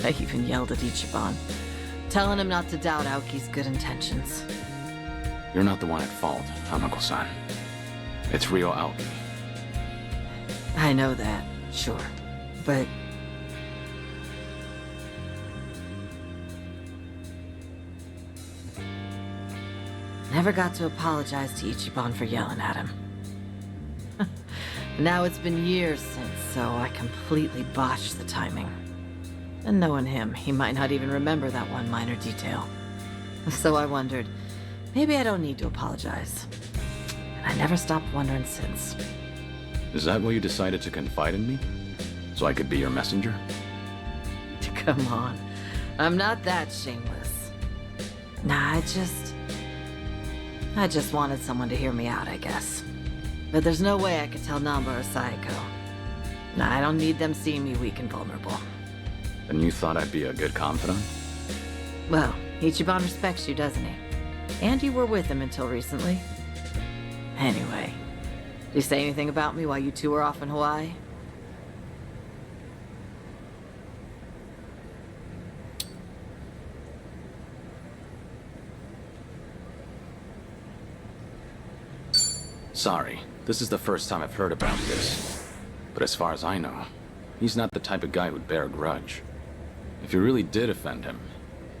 I even yelled at Ichiban, telling him not to doubt Aoki's good intentions. You're not the one at fault, Hamako-san. It's Ryo Aoki. I know that, sure, but... Never got to apologize to Ichiban for yelling at him. Now it's been years since, so I completely botched the timing. And knowing him, he might not even remember that one minor detail. So I wondered, maybe I don't need to apologize. And I never stopped wondering since. Is that why you decided to confide in me? So I could be your messenger? Come on, I'm not that shameless. Nah, I just wanted someone to hear me out, I guess. But there's no way I could tell Namba or Sayako. Nah, I don't need them seeing me weak and vulnerable. And you thought I'd be a good confidant? Well, Ichiban respects you, doesn't he? And you were with him until recently. Anyway, did he say anything about me while you two were off in Hawaii? Sorry, this is the first time I've heard about this. But as far as I know, he's not the type of guy who'd bear a grudge. If you really did offend him,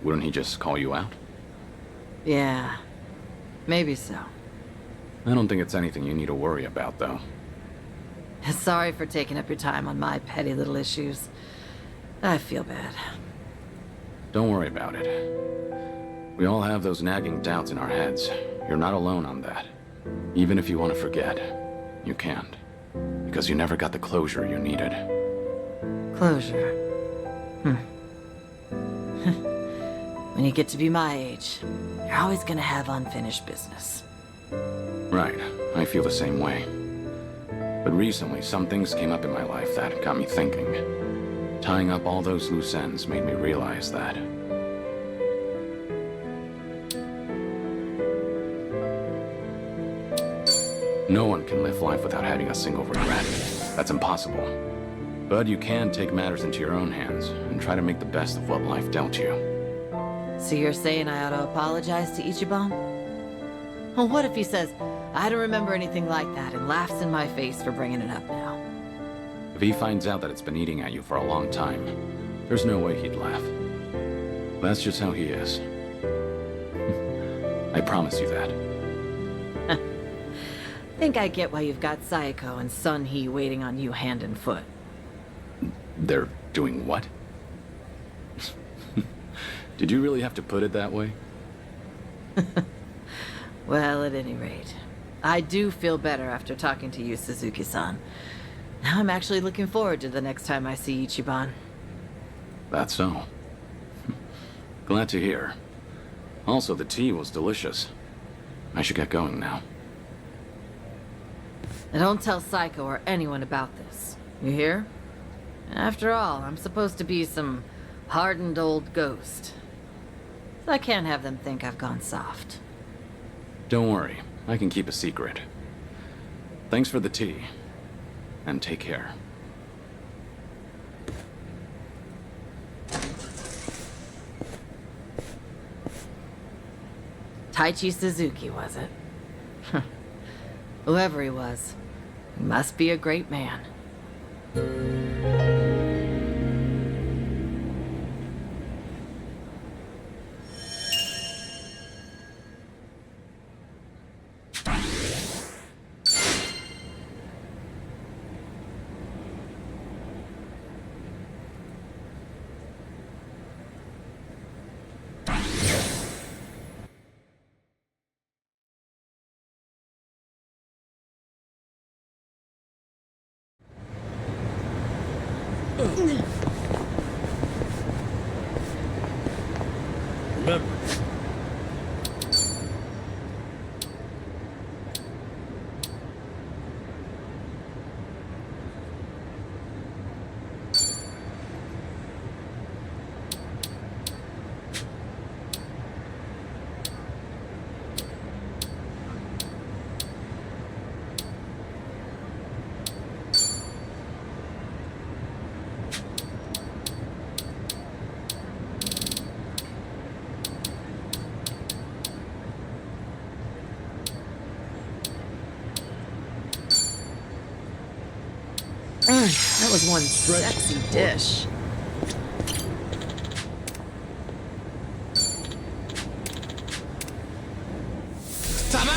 wouldn't he just call you out? Yeah, maybe so. I don't think it's anything you need to worry about, though. Sorry for taking up your time on my petty little issues. I feel bad. Don't worry about it. We all have those nagging doubts in our heads. You're not alone on that. Even if you want to forget, you can't. Because you never got the closure you needed. Closure. When you get to be my age, you're always gonna have unfinished business. Right, I feel the same way. But recently, some things came up in my life that got me thinking. Tying up all those loose ends made me realize that. No one can live life without having a single regret. That's impossible. But you can take matters into your own hands and try to make the best of what life dealt you. So you're saying I ought to apologize to Ichiban? Well, what if he says, I don't remember anything like that, and laughs in my face for bringing it up now? If he finds out that it's been eating at you for a long time, there's no way he'd laugh. That's just how he is. I promise you that. Think I get why you've got Sayako and Sun Hee waiting on you hand and foot. They're doing what? Did you really have to put it that way? Well, at any rate, I do feel better after talking to you, Suzuki-san. Now I'm actually looking forward to the next time I see Ichiban. That's so. Glad to hear. Also, the tea was delicious. I should get going now. Now don't tell Psycho or anyone about this. You hear? After all, I'm supposed to be some hardened old ghost. So I can't have them think I've gone soft. Don't worry, I can keep a secret. Thanks for the tea, and take care. Taichi Suzuki, was it? Whoever he was, he must be a great man. Remember, That was one sexy dish. I'm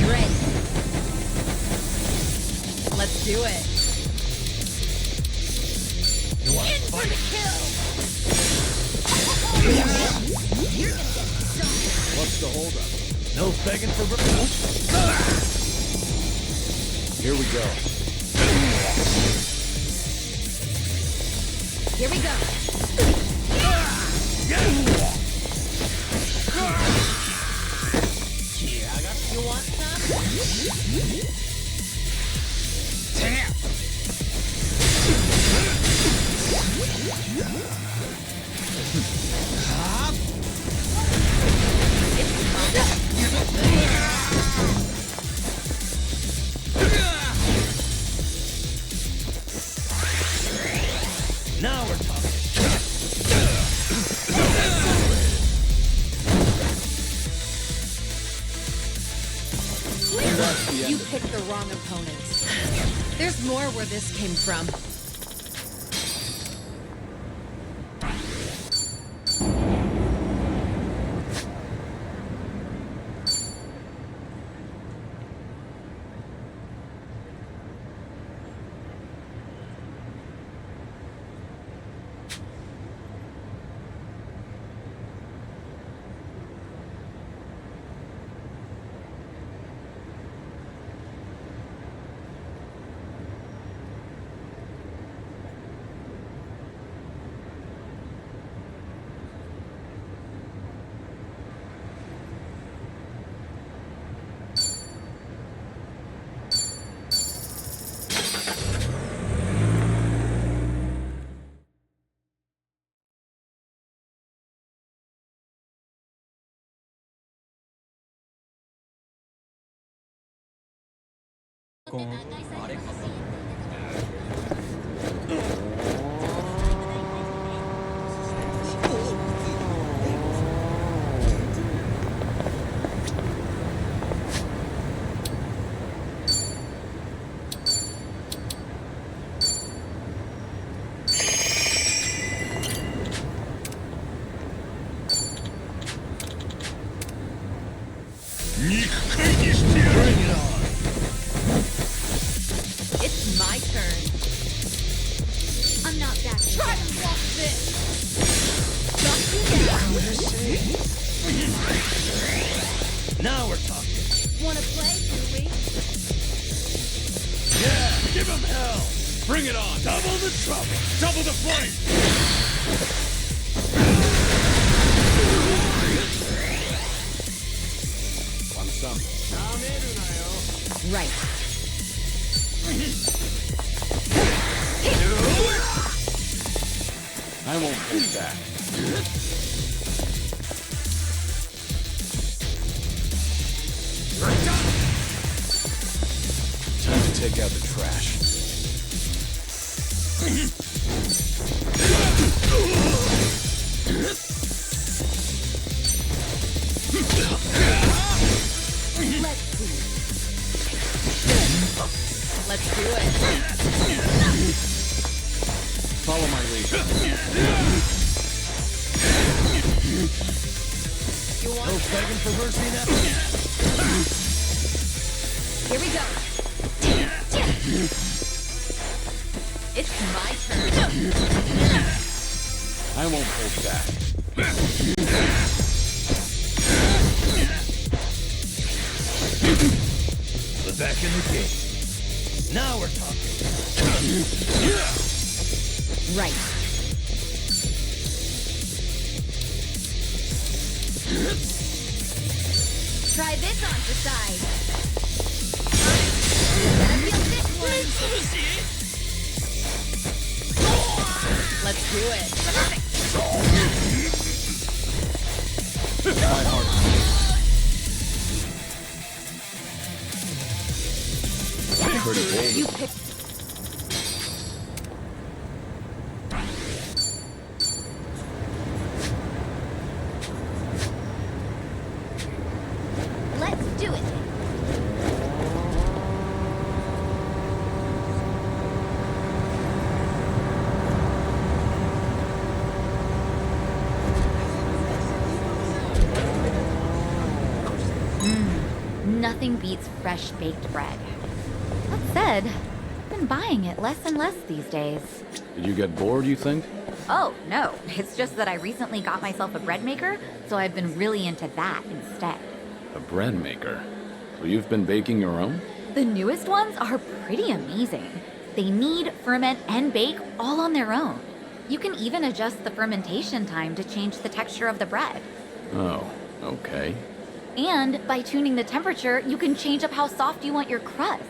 ready. Let's do it. In for the kill! What's the holdup? No begging for... Here we go. Here we go. You want some? Now we're talking. You picked the wrong opponents. There's more where this came from. It's my turn. I'm not back. Try to walk this. Knock you down. Now we're talking. Wanna play, do we? Yeah, give him hell! Bring it on! Double the trouble! Double the fight! Want some? Right. I won't hold back. Time to take out the trash. Let's do it. Follow my lead. You want No begging for mercy now. Here we go. It's my turn. I won't hold back. We're back in the game. Now we're talking. Right. Try this on the side. Gotta feel this one. Let's do it. My heart. Pretty bold. You picked. Let's do it. Nothing beats fresh baked bread. That said, I've been buying it less and less these days. Did you get bored, you think? Oh, no. It's just that I recently got myself a bread maker, so I've been really into that instead. A bread maker? So you've been baking your own? The newest ones are pretty amazing. They knead, ferment, and bake all on their own. You can even adjust the fermentation time to change the texture of the bread. Oh, okay. And by tuning the temperature, you can change up how soft you want your crust.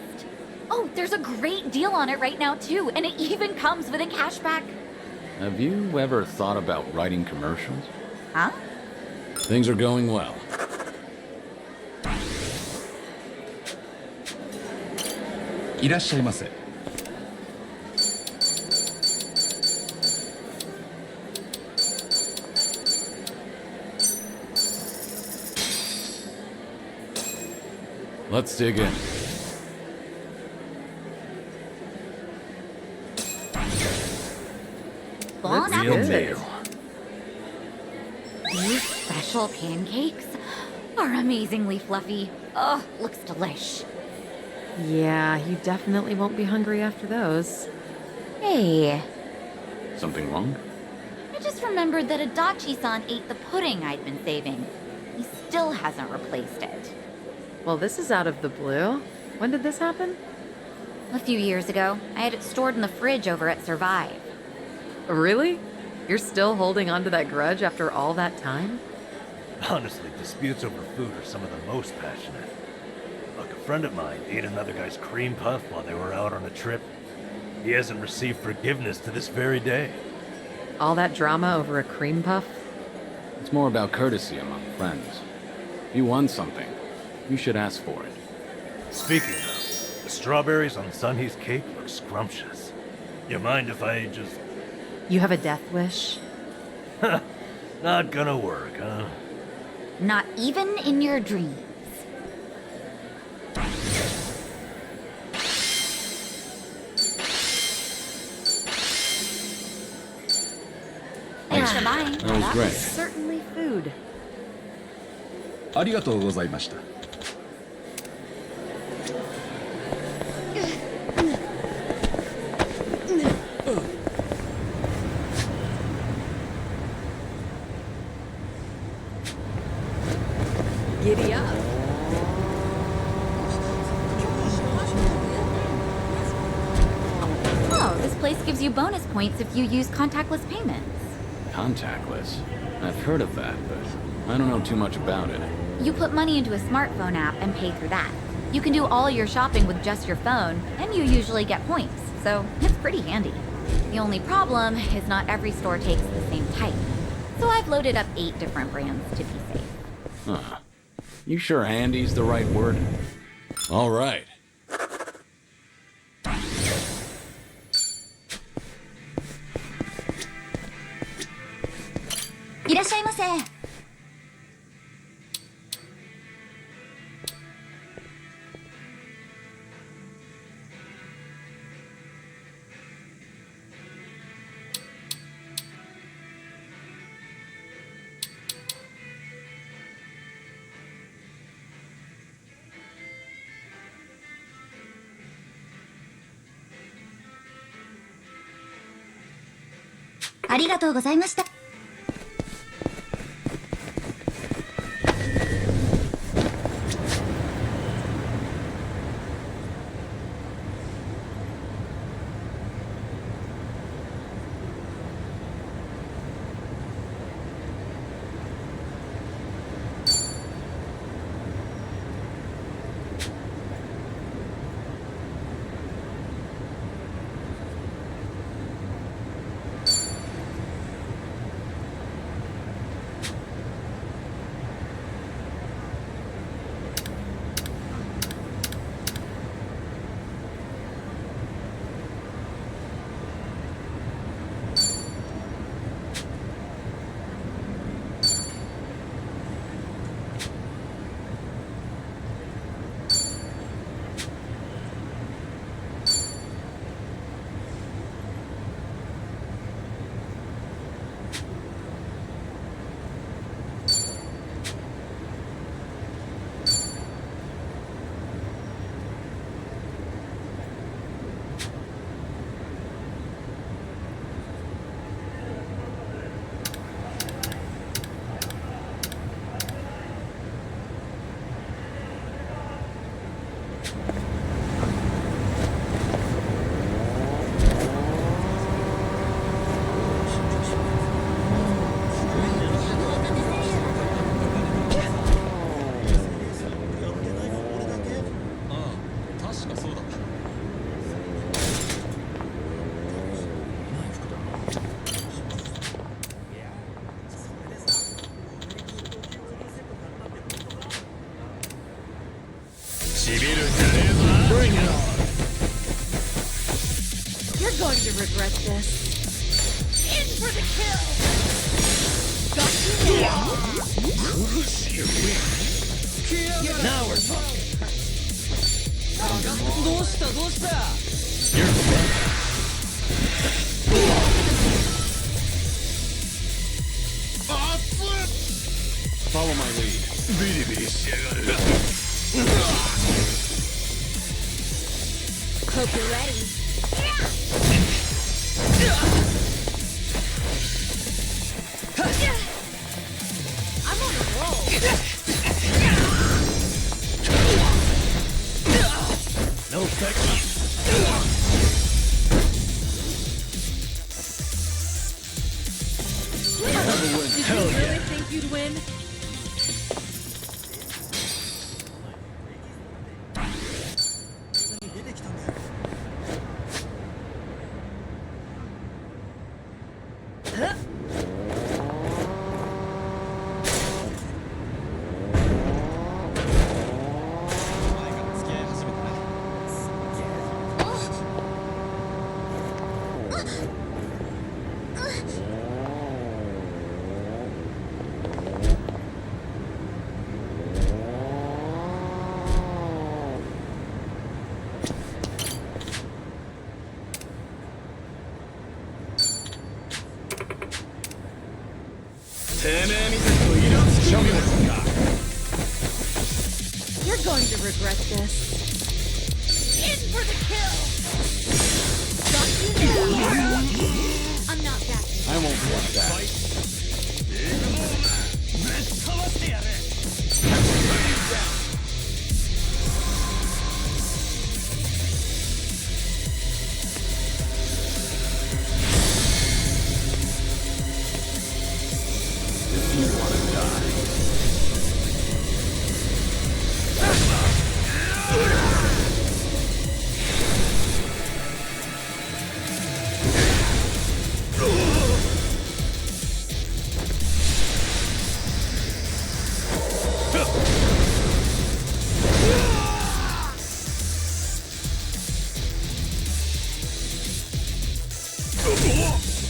Oh, there's a great deal on it right now, too, and it even comes with a cashback. Have you ever thought about writing commercials? Huh? Things are going well. Let's dig in. Bon That's appetit. good. These special pancakes are amazingly fluffy. Oh, looks delish. Yeah, you definitely won't be hungry after those. Hey, Something wrong? I just remembered that Adachi-san ate the pudding I'd been saving. He still hasn't replaced it. Well, this is out of the blue. When did this happen? A few years ago, I had it stored in the fridge over at Survive. Really? You're still holding on to that grudge after all that time? Honestly, disputes over food are some of the most passionate. Look, a friend of mine ate another guy's cream puff while they were out on a trip. He hasn't received forgiveness to this very day. All that drama over a cream puff? It's more about courtesy among friends. If you want something, you should ask for it. Speaking of, the strawberries on Sunny's cake look scrumptious. You mind if I just... You have a death wish? Not gonna work, huh? Not even in your dreams. Thanks for buying. That was That great. was certainly food. ありがとうございました。Giddy up. Oh, this place gives you bonus points if you use contactless payments. Contactless. I've heard of that, but I don't know too much about it. You put money into a smartphone app and pay through that. You can do all your shopping with just your phone, and you usually get points, so it's pretty handy. The only problem is not every store takes the same type. So I've loaded up 8 different brands to be safe. Huh. You sure handy's the right word? All right. Irashaimase. Arigatou Bring it on! You're going to regret this. In for the kill! Got you now! Now we're talking. どうしたどうした You're done. Follow my lead. ビリビリしやがる。 Hope you're ready. I'm on a roll. No effect. Did you really think you'd win? Show me what you got. You're going to regret this. In for the kill! Got you now! I'm not backing. I won't want that.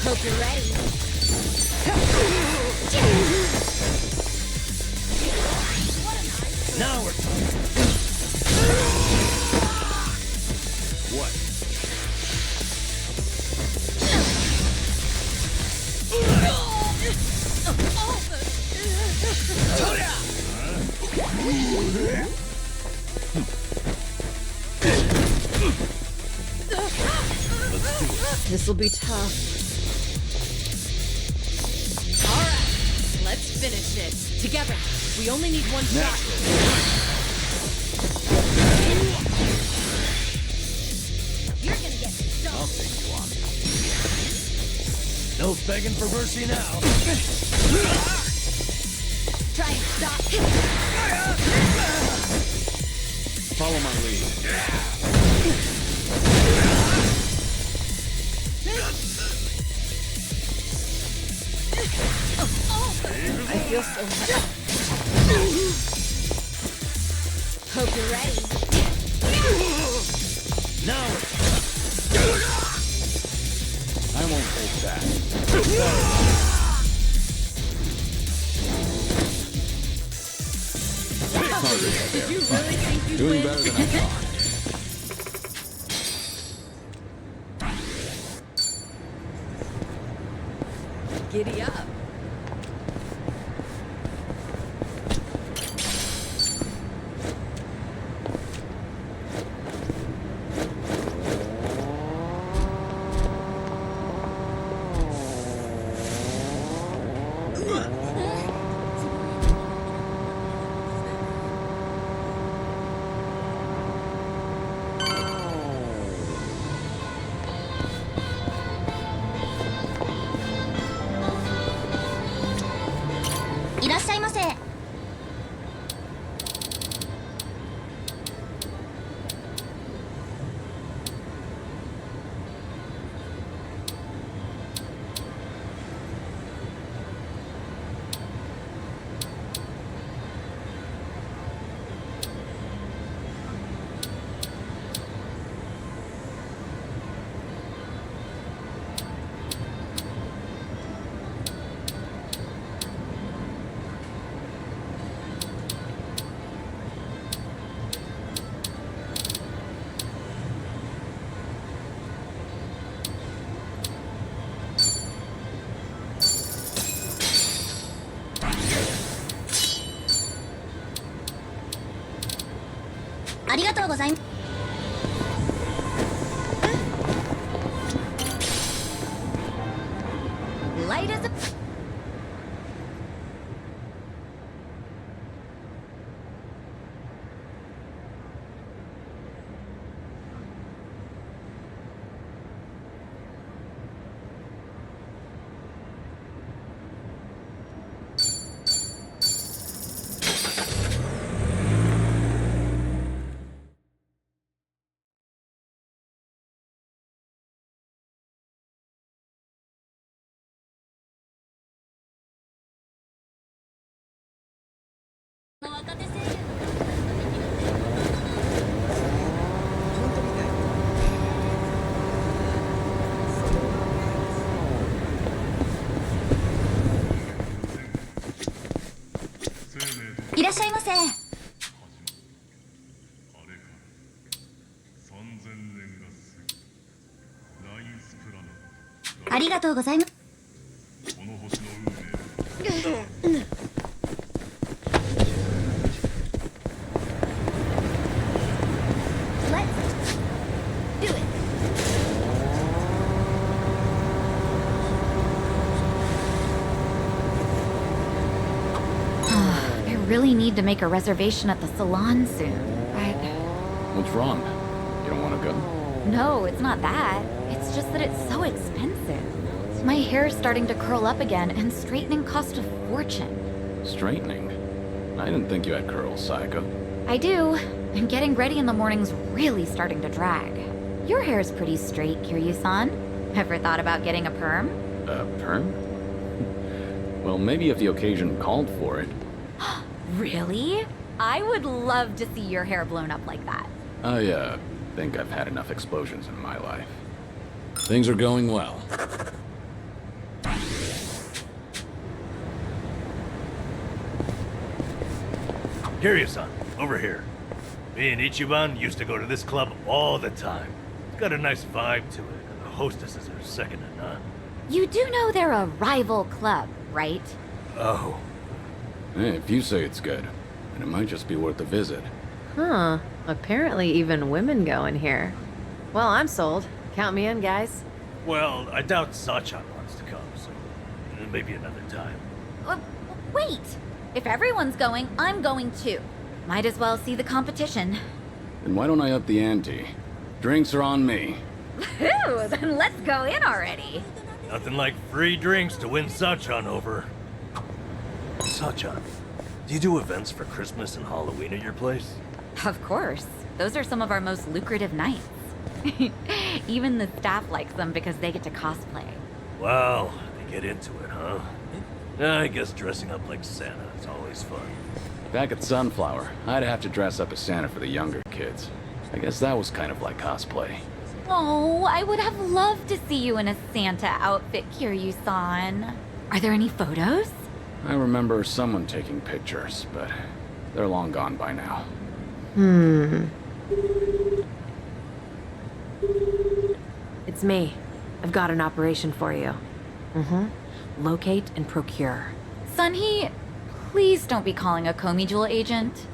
Hope you're ready. Now we're talking. What? This'll be tough. All right, let's finish this together. We only need one shot. You're gonna get stuck. I'll take you on. No begging for mercy now. Try and stop. Follow my lead. I feel so much. Hope you're ready. Now I won't hold back. Did you really think you'd Doing win? better than I thought. Giddy up. ありがとうございます。Light as a...いらっしゃいませ。ありがとうございます。I really need to make a reservation at the salon soon, but... What's wrong? You don't want to go? No, it's not that. It's just that it's so expensive. My hair's starting to curl up again, and straightening costs a fortune. Straightening? I didn't think you had curls, Psycho. I do, and getting ready in the morning's really starting to drag. Your hair's pretty straight, Kiryu-san. Ever thought about getting a perm? A perm? Well, maybe if the occasion called for it. Really? I would love to see your hair blown up like that. I think I've had enough explosions in my life. Things are going well. Kiryu-san, over here. Me and Ichiban used to go to this club all the time. It's got a nice vibe to it, and the hostesses are second to none. You do know they're a rival club, right? Oh. Hey, if you say it's good, then it might just be worth a visit. Huh. Apparently even women go in here. Well, I'm sold. Count me in, guys. Well, I doubt Sachan wants to come, so maybe another time. Wait! If everyone's going, I'm going too. Might as well see the competition. Then why don't I up the ante? Drinks are on me. Whew, then let's go in already. Nothing like free drinks to win Sachan over. Sachan, do you do events for Christmas and Halloween at your place? Of course. Those are some of our most lucrative nights. Even the staff likes them because they get to cosplay. Wow, they get into it, huh? I guess dressing up like Santa is always fun. Back at Sunflower, I'd have to dress up as Santa for the younger kids. I guess that was kind of like cosplay. Oh, I would have loved to see you in a Santa outfit, Kiryu-san. Are there any photos? I remember someone taking pictures, but they're long gone by now. It's me. I've got an operation for you. Locate and procure. Sunhee, please don't be calling a Komi Jewel agent.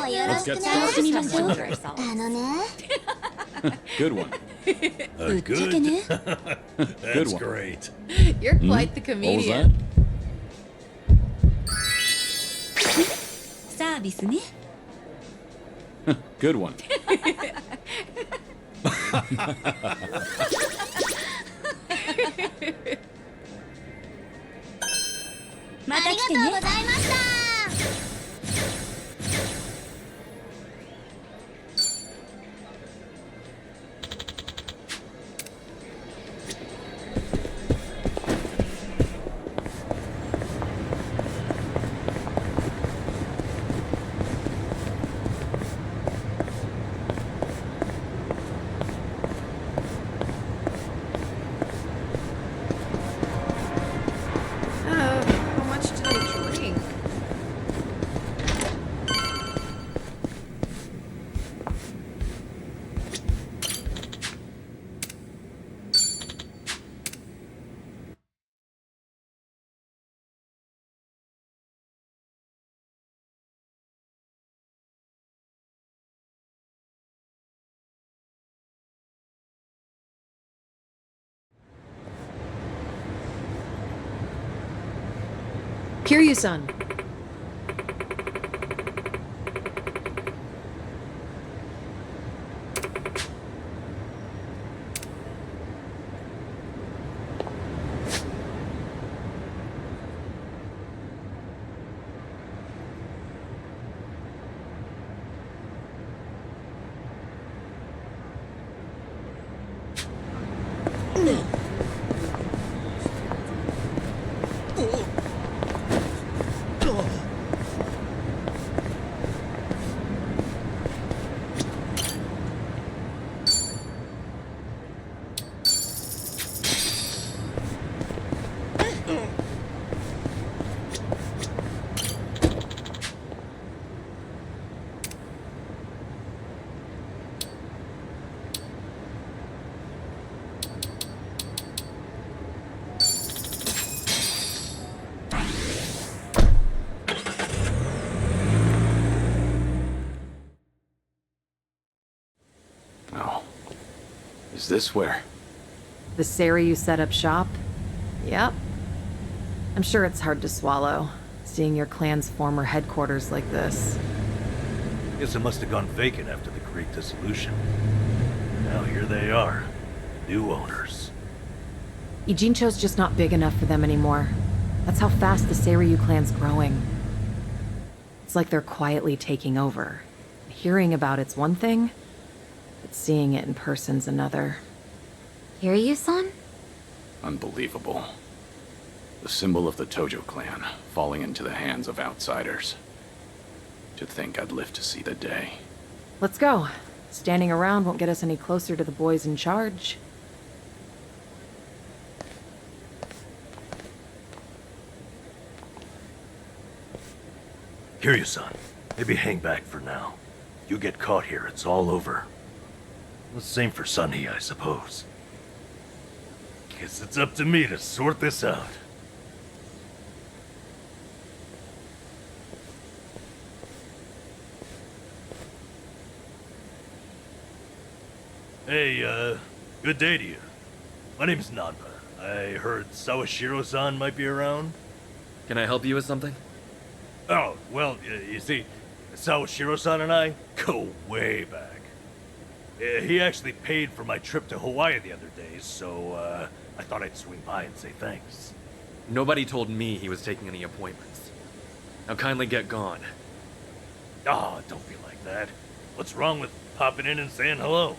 Let's get Let's started. just have fun with ourselves. Good one. Good? Good That's one. great. You're quite the What was comedian. that? サービスね Good one. また来てねありがとうございました How much did I drink? Kiryu-san. Oh. Is this where? The Seiryu set up shop? Yep. I'm sure it's hard to swallow, seeing your clan's former headquarters like this. Guess it must have gone vacant after the Great Dissolution. Now here they are. New owners. Ijincho's just not big enough for them anymore. That's how fast the Seiryu clan's growing. It's like they're quietly taking over. Hearing about it's one thing, but seeing it in person's another. Kiryu-san? Unbelievable. The symbol of the Tojo clan, falling into the hands of outsiders. To think I'd live to see the day. Let's go. Standing around won't get us any closer to the boys in charge. Kiryu-san, maybe hang back for now. You get caught here, it's all over. The same for Sunny, I suppose. Guess it's up to me to sort this out. Hey, good day to you. My name's Nanba. I heard Sawashiro-san might be around. Can I help you with something? Oh, well, you see, Sawashiro-san and I go way back. He actually paid for my trip to Hawaii the other day, so I thought I'd swing by and say thanks. Nobody told me he was taking any appointments. Now kindly get gone. Oh, don't be like that. What's wrong with popping in and saying hello?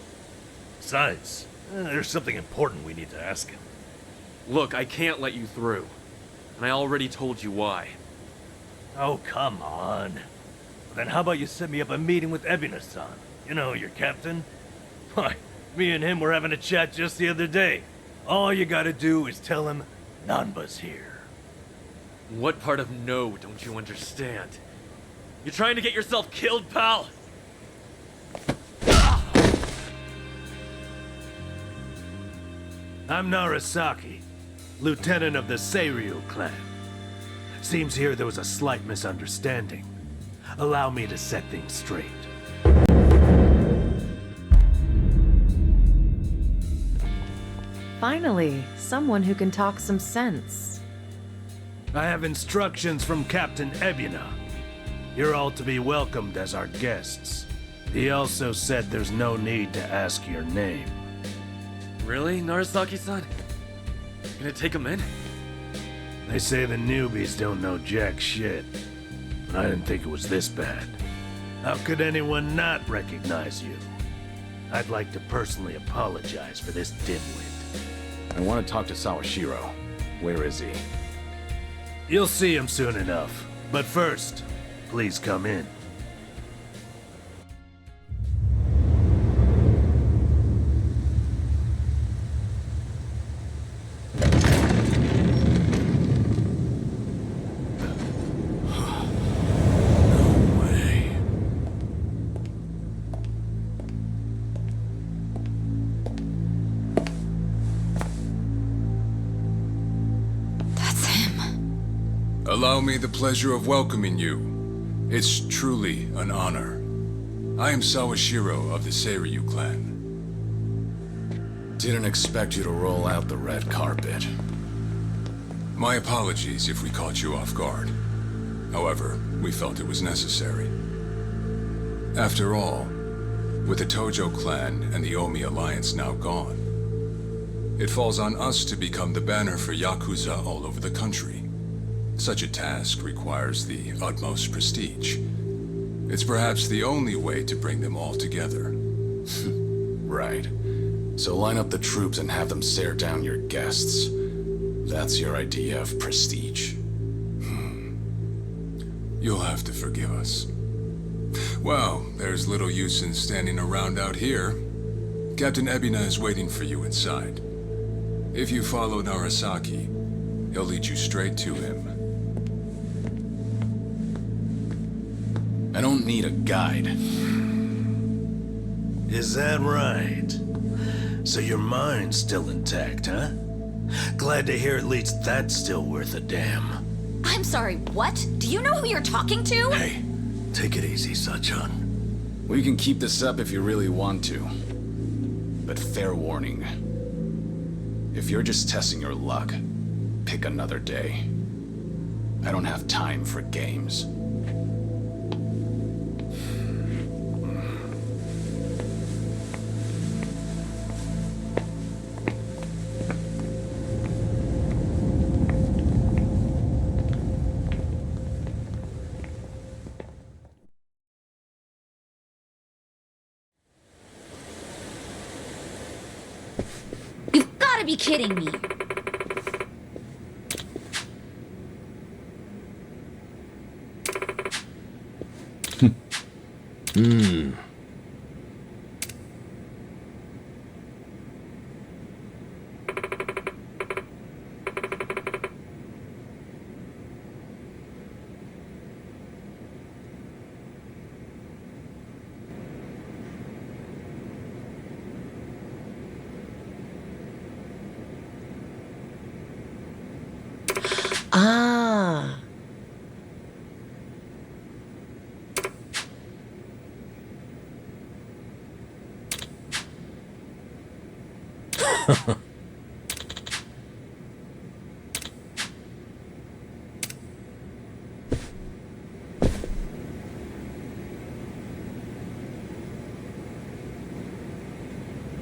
Besides, there's something important we need to ask him. Look, I can't let you through. And I already told you why. Oh, come on. Then how about you set me up a meeting with Ebina-san? You know, your captain? Why, me and him were having a chat just the other day. All you gotta do is tell him Nanba's here. What part of no don't you understand? You trying to get yourself killed, pal? I'm Narasaki, lieutenant of the Seiryu clan. Seems here there was a slight misunderstanding. Allow me to set things straight. Finally, someone who can talk some sense. I have instructions from Captain Ebuna. You're all to be welcomed as our guests. He also said there's no need to ask your name. Really, Narasaki-san? Gonna take him in? They say the newbies don't know jack shit. But I didn't think it was this bad. How could anyone not recognize you? I'd like to personally apologize for this dimwit. I want to talk to Sawashiro. Where is he? You'll see him soon enough. But first, please come in. Allow me the pleasure of welcoming you. It's truly an honor. I am Sawashiro of the Seiryu clan. Didn't expect you to roll out the red carpet. My apologies if we caught you off guard. However, we felt it was necessary. After all, with the Tojo clan and the Omi alliance now gone, it falls on us to become the banner for Yakuza all over the country. Such a task requires the utmost prestige. It's perhaps the only way to bring them all together. Right. So line up the troops and have them stare down your guests. That's your idea of prestige. You'll have to forgive us. Well, there's little use in standing around out here. Captain Ebuna is waiting for you inside. If you follow Narasaki, he'll lead you straight to him. I don't need a guide. Is that right? So your mind's still intact, huh? Glad to hear at least that's still worth a damn. I'm sorry, what? Do you know who you're talking to? Hey, take it easy, Sachan. We can keep this up if you really want to. But fair warning. If you're just testing your luck, pick another day. I don't have time for games. You've got to be kidding me. Ah.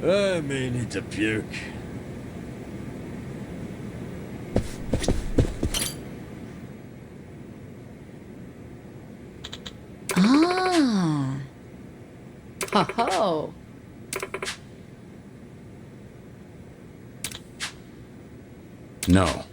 I may need to puke. Ah. Ho ho. No.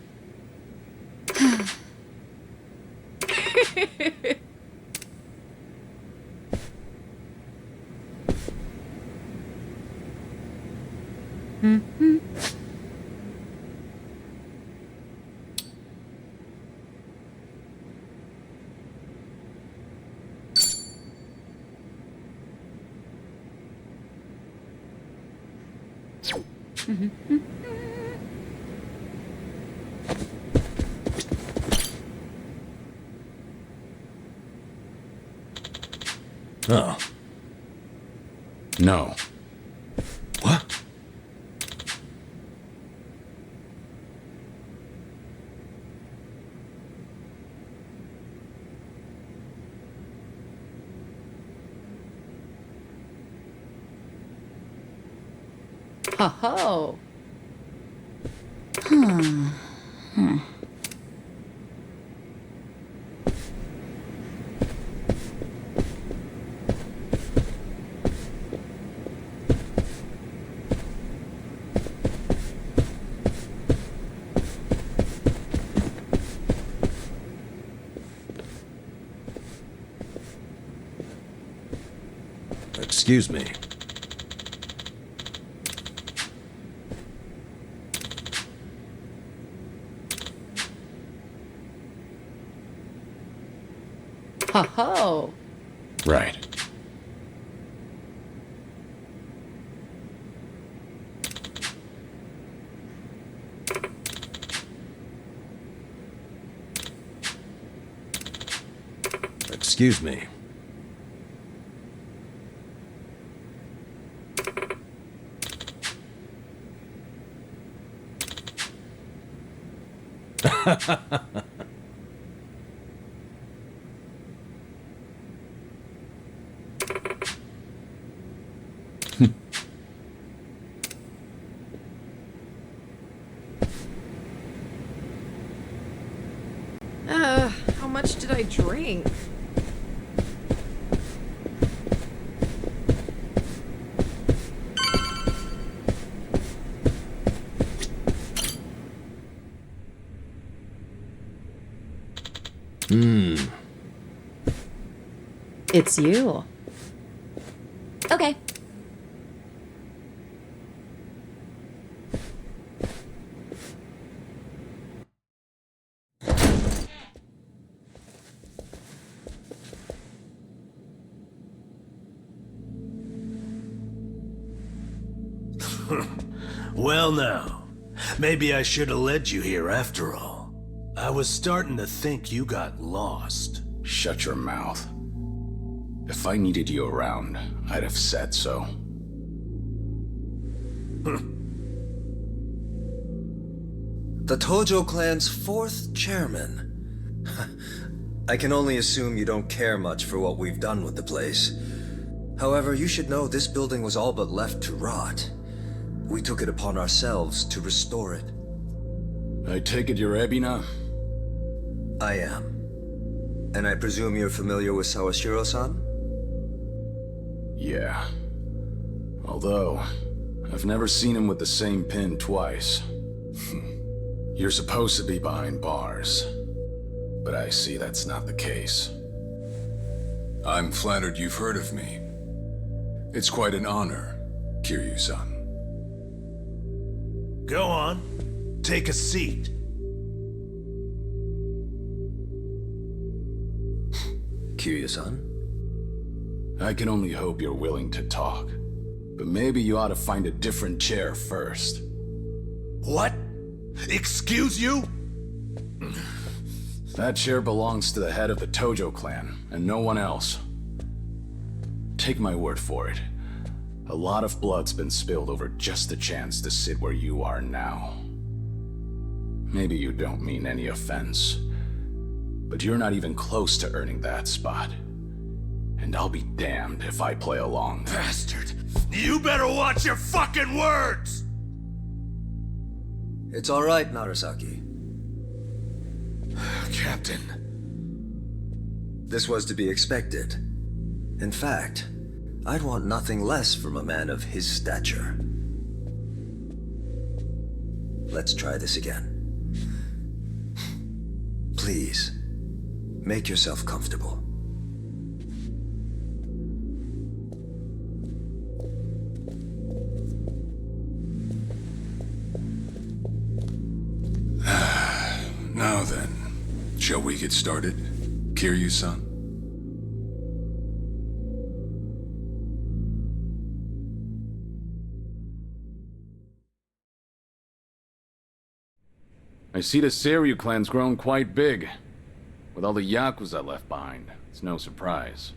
Oh. No. What? Ho-ho! Excuse me. Ho-ho! Right. Excuse me. How much did I drink? It's you. Okay. Well now, maybe I should have led you here after all. I was starting to think you got lost. Shut your mouth. If I needed you around, I'd have said so. The Tojo clan's fourth chairman. I can only assume you don't care much for what we've done with the place. However, you should know this building was all but left to rot. We took it upon ourselves to restore it. I take it you're Ebina? I am. And I presume you're familiar with Sawashiro-san? Yeah. Although, I've never seen him with the same pin twice. You're supposed to be behind bars. But I see that's not the case. I'm flattered you've heard of me. It's quite an honor, Kiryu-san. Go on. Take a seat. Kiryu-san? I can only hope you're willing to talk. But maybe you ought to find a different chair first. What? Excuse you? That chair belongs to the head of the Tojo clan, and no one else. Take my word for it. A lot of blood's been spilled over just a chance to sit where you are now. Maybe you don't mean any offense, but you're not even close to earning that spot. And I'll be damned if I play along. Bastard! You better watch your fucking words! It's all right, Narasaki. Captain. This was to be expected. In fact, I'd want nothing less from a man of his stature. Let's try this again. Please, make yourself comfortable. Now then, shall we get started, Kiryu-san? I see the Seiryu clan's grown quite big. With all the Yakuza left behind, it's no surprise.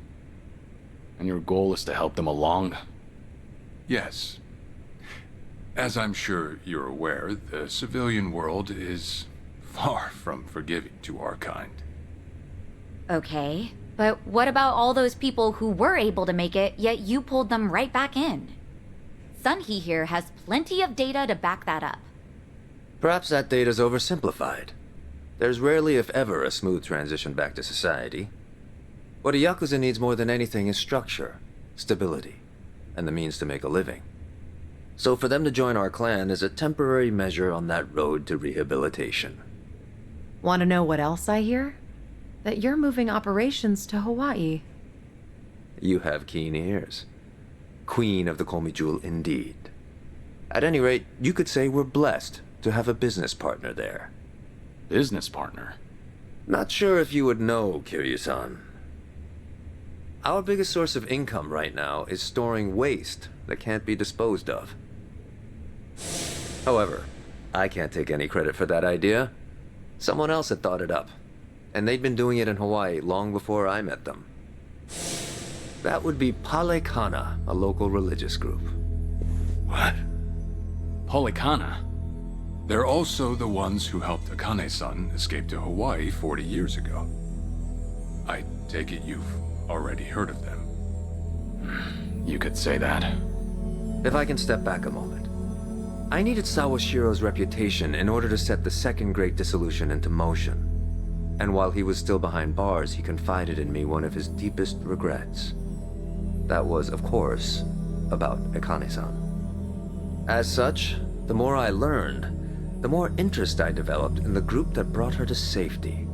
And your goal is to help them along? Yes. As I'm sure you're aware, the civilian world is far from forgiving to our kind. Okay, but what about all those people who were able to make it, yet you pulled them right back in? Sunhee here has plenty of data to back that up. Perhaps that data's oversimplified. There's rarely, if ever, a smooth transition back to society. What a Yakuza needs more than anything is structure, stability, and the means to make a living. So for them to join our clan is a temporary measure on that road to rehabilitation. Want to know what else I hear? That you're moving operations to Hawaii. You have keen ears. Queen of the Komi Jewel indeed. At any rate, you could say we're blessed to have a business partner there. Business partner? Not sure if you would know, Kiryu-san. Our biggest source of income right now is storing waste that can't be disposed of. However, I can't take any credit for that idea. Someone else had thought it up, and they'd been doing it in Hawaii long before I met them. That would be Palekana, a local religious group. What? Palekana? They're also the ones who helped Akane-san escape to Hawaii 40 years ago. I take it you've already heard of them. You could say that. If I can step back a moment. I needed Sawashiro's reputation in order to set the second Great Dissolution into motion. And while he was still behind bars, he confided in me one of his deepest regrets. That was, of course, about Akane-san. As such, the more I learned, the more interest I developed in the group that brought her to safety.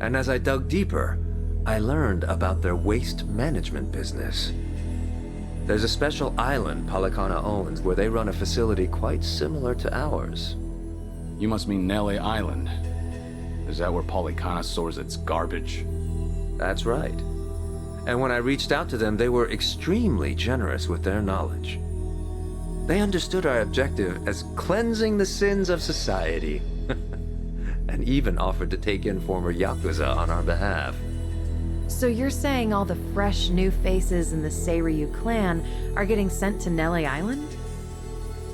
And as I dug deeper, I learned about their waste management business. There's a special island Palekana owns where they run a facility quite similar to ours. You must mean Nele Island. Is that where Palekana stores its garbage? That's right. And when I reached out to them, they were extremely generous with their knowledge. They understood our objective as cleansing the sins of society, and even offered to take in former Yakuza on our behalf. So you're saying all the fresh new faces in the Seiryu clan are getting sent to Nele Island?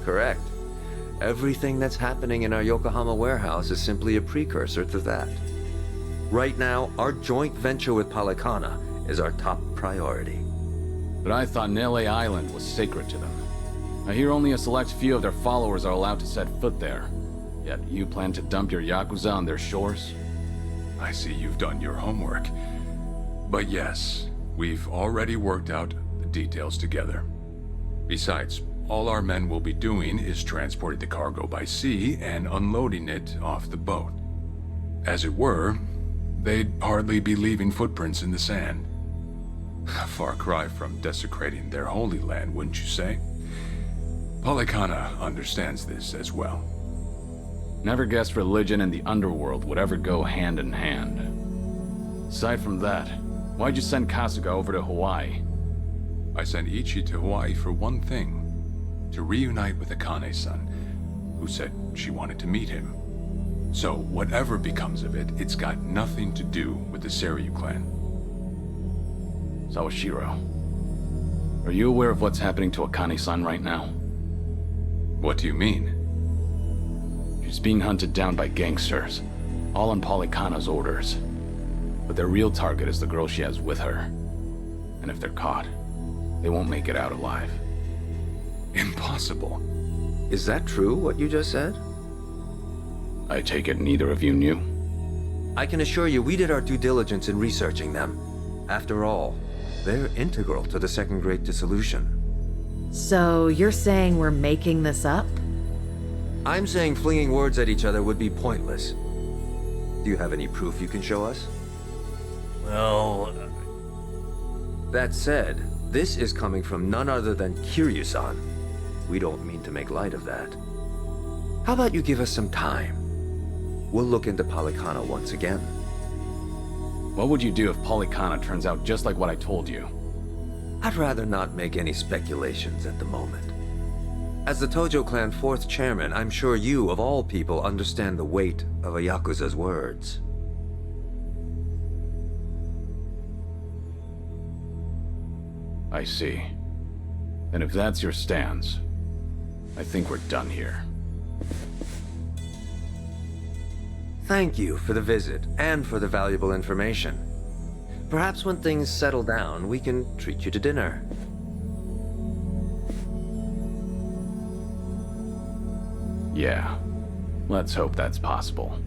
Correct. Everything that's happening in our Yokohama warehouse is simply a precursor to that. Right now, our joint venture with Palekana is our top priority. But I thought Nele Island was sacred to them. I hear only a select few of their followers are allowed to set foot there. Yet you plan to dump your Yakuza on their shores? I see you've done your homework. But yes, we've already worked out the details together. Besides, all our men will be doing is transporting the cargo by sea and unloading it off the boat. As it were, they'd hardly be leaving footprints in the sand. A far cry from desecrating their holy land, wouldn't you say? Palekana understands this as well. Never guessed religion and the underworld would ever go hand in hand. Aside from that, why'd you send Kasuga over to Hawaii? I sent Ichi to Hawaii for one thing. To reunite with Akane-san, who said she wanted to meet him. So whatever becomes of it, it's got nothing to do with the Seiryu clan. Sawashiro, are you aware of what's happening to Akane-san right now? What do you mean? She's being hunted down by gangsters, all on Palekana's orders. But their real target is the girl she has with her. And if they're caught, they won't make it out alive. Impossible. Is that true, what you just said? I take it neither of you knew? I can assure you we did our due diligence in researching them. After all, they're integral to the Second Great Dissolution. So you're saying we're making this up? I'm saying flinging words at each other would be pointless. Do you have any proof you can show us? Well... That said, this is coming from none other than Kiryu-san. We don't mean to make light of that. How about you give us some time? We'll look into Palekana once again. What would you do if Palekana turns out just like what I told you? I'd rather not make any speculations at the moment. As the Tojo clan 4th chairman, I'm sure you, of all people, understand the weight of a Yakuza's words. I see. And if that's your stance, I think we're done here. Thank you for the visit and for the valuable information. Perhaps when things settle down, we can treat you to dinner. Yeah, let's hope that's possible.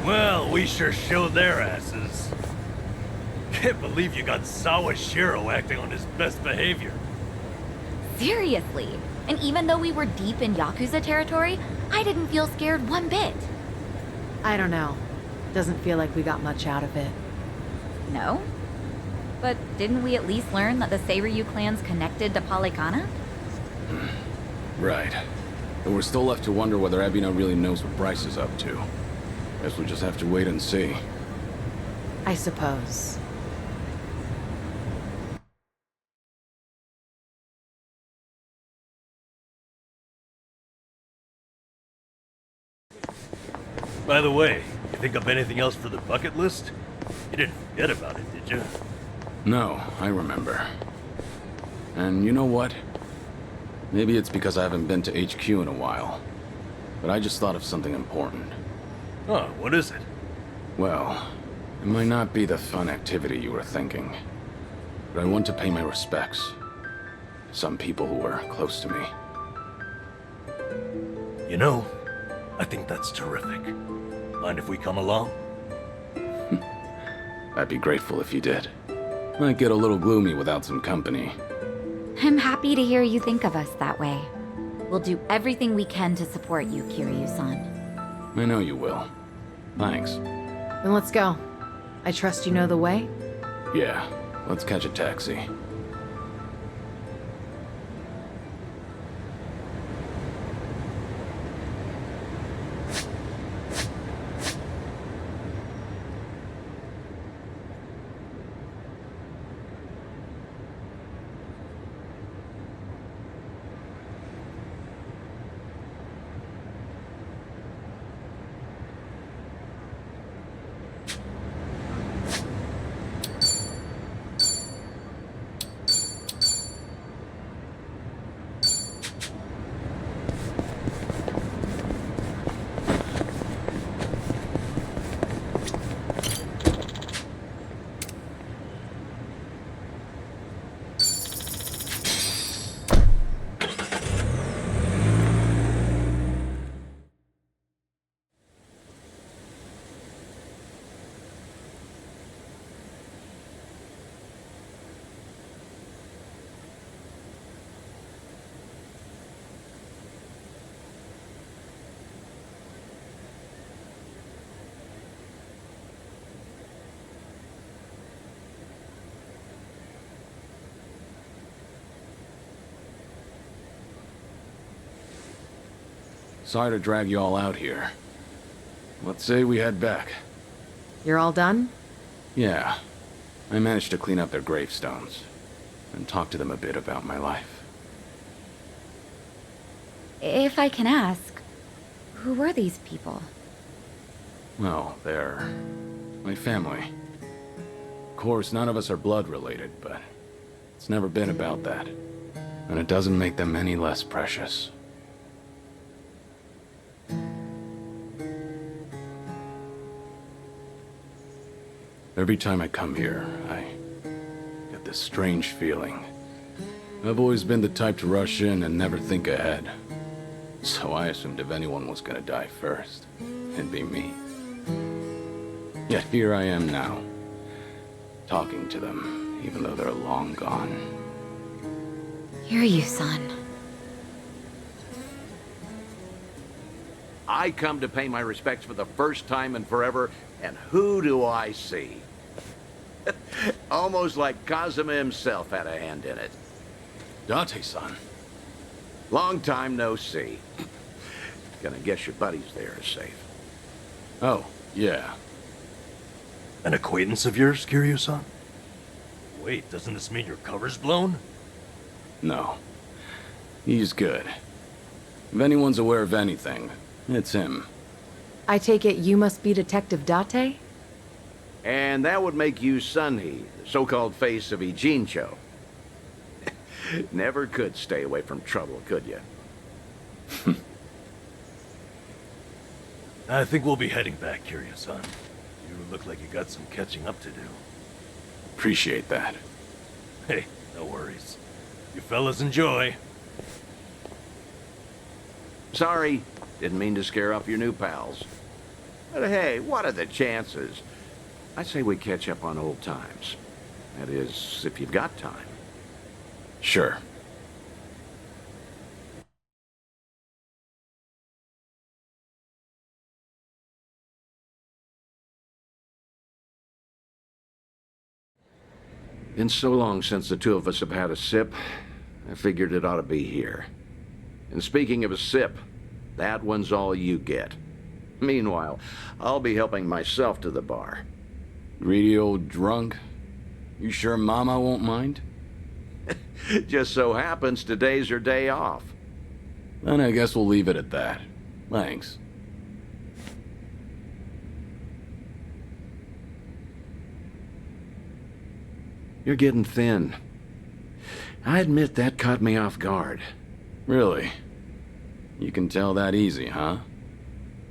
Well, we sure showed their asses. Can't believe you got Sawashiro acting on his best behavior. Seriously. And even though we were deep in Yakuza territory, I didn't feel scared one bit. I don't know. Doesn't feel like we got much out of it. No? But didn't we at least learn that the Seiryu clan's connected to Polycana? Right. But we're still left to wonder whether Ebino really knows what Bryce is up to. Guess we'll just have to wait and see. I suppose. By the way, you think of anything else for the bucket list? You didn't forget about it, did you? No, I remember. And you know what? Maybe it's because I haven't been to HQ in a while. But I just thought of something important. Oh, what is it? Well, it might not be the fun activity you were thinking. But I want to pay my respects to some people who were close to me. You know, I think that's terrific. Mind if we come along? I'd be grateful if you did. Might get a little gloomy without some company. I'm happy to hear you think of us that way. We'll do everything we can to support you, Kiryu-san. I know you will. Thanks. Then let's go. I trust you know the way? Yeah, let's catch a taxi. Sorry to drag you all out here. Let's say we head back. You're all done? Yeah. I managed to clean up their gravestones and talk to them a bit about my life. If I can ask, who were these people? Well, they're my family. Of course, none of us are blood related, but it's never been about that. And it doesn't make them any less precious. Every time I come here, I get this strange feeling. I've always been the type to rush in and never think ahead. So I assumed if anyone was gonna die first, it'd be me. Yet here I am now, talking to them, even though they're long gone. Kiryu-san. I come to pay my respects for the first time in forever, and who do I see? Almost like Kazuma himself had a hand in it. Date-san. Long time no see. Gonna guess your buddies there are safe. Oh, yeah. An acquaintance of yours, Kiryu-san? Wait, doesn't this mean your cover's blown? No. He's good. If anyone's aware of anything, it's him. I take it you must be Detective Date? And that would make you Sunhee, the so-called face of Ijincho. Never could stay away from trouble, could you? I think we'll be heading back, Kiryu-san. You look like you got some catching up to do. Appreciate that. Hey, no worries. You fellas enjoy. Sorry, didn't mean to scare off your new pals. But hey, what are the chances? I say we catch up on old times. That is, if you've got time. Sure. Been so long since the two of us have had a sip, I figured it ought to be here. And speaking of a sip, that one's all you get. Meanwhile, I'll be helping myself to the bar. Greedy old drunk? You sure Mama won't mind? Just so happens today's her day off. Then I guess we'll leave it at that. Thanks. You're getting thin. I admit that caught me off guard. Really? You can tell that easy, huh?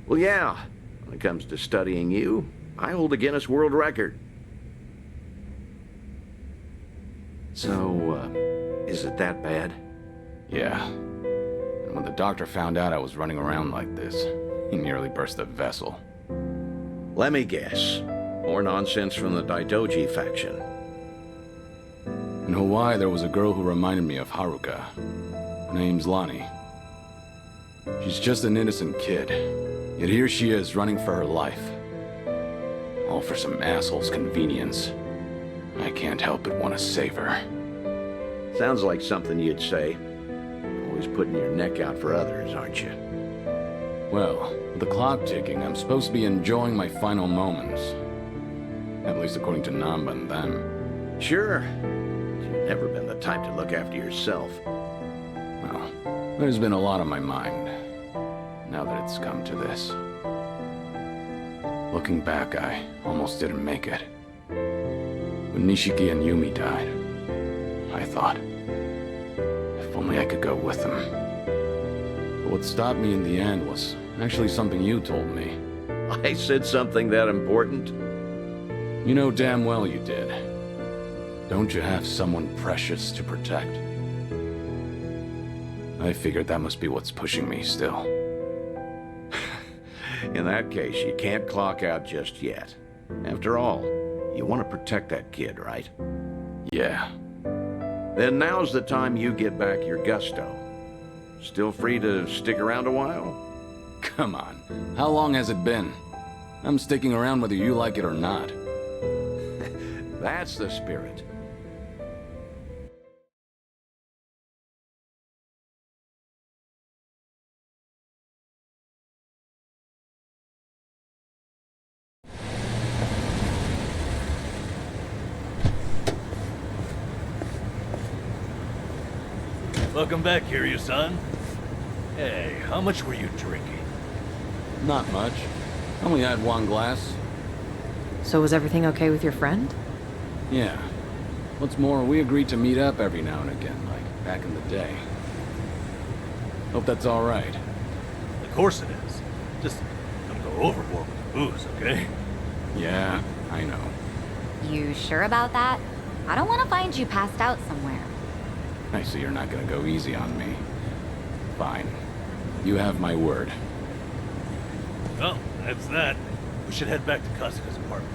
Well, yeah. When it comes to studying you, I hold a Guinness World Record. So, is it that bad? Yeah. And when the doctor found out I was running around like this, he nearly burst a vessel. Let me guess. More nonsense from the Daidoji faction. In Hawaii, there was a girl who reminded me of Haruka. Her name's Lonnie. She's just an innocent kid. Yet here she is, running for her life. All for some asshole's convenience. I can't help but want to save her. Sounds like something you'd say. Always putting your neck out for others, aren't you? Well, with the clock ticking, I'm supposed to be enjoying my final moments. At least according to Namba and them. Sure. You've never been the type to look after yourself. Well, there's been a lot on my mind, now that it's come to this. Looking back, I almost didn't make it. When Nishiki and Yumi died, I thought, if only I could go with them. But what stopped me in the end was actually something you told me. I said something that important? You know damn well you did. Don't you have someone precious to protect? I figured that must be what's pushing me still. In that case, you can't clock out just yet. After all, you want to protect that kid, right? Yeah. Then now's the time you get back your gusto. Still free to stick around a while? Come on. How long has it been? I'm sticking around whether you like it or not. That's the spirit. Welcome back, Kiryu-san. Hey, how much were you drinking? Not much. Only had one glass. So was everything okay with your friend? Yeah. What's more, we agreed to meet up every now and again, like back in the day. Hope that's all right. Of course it is. Just don't go overboard with the booze, okay? Yeah, I know. You sure about that? I don't want to find you passed out somewhere. I see you're not gonna go easy on me. Fine. You have my word. Well, that's that. We should head back to Kasuga's apartment.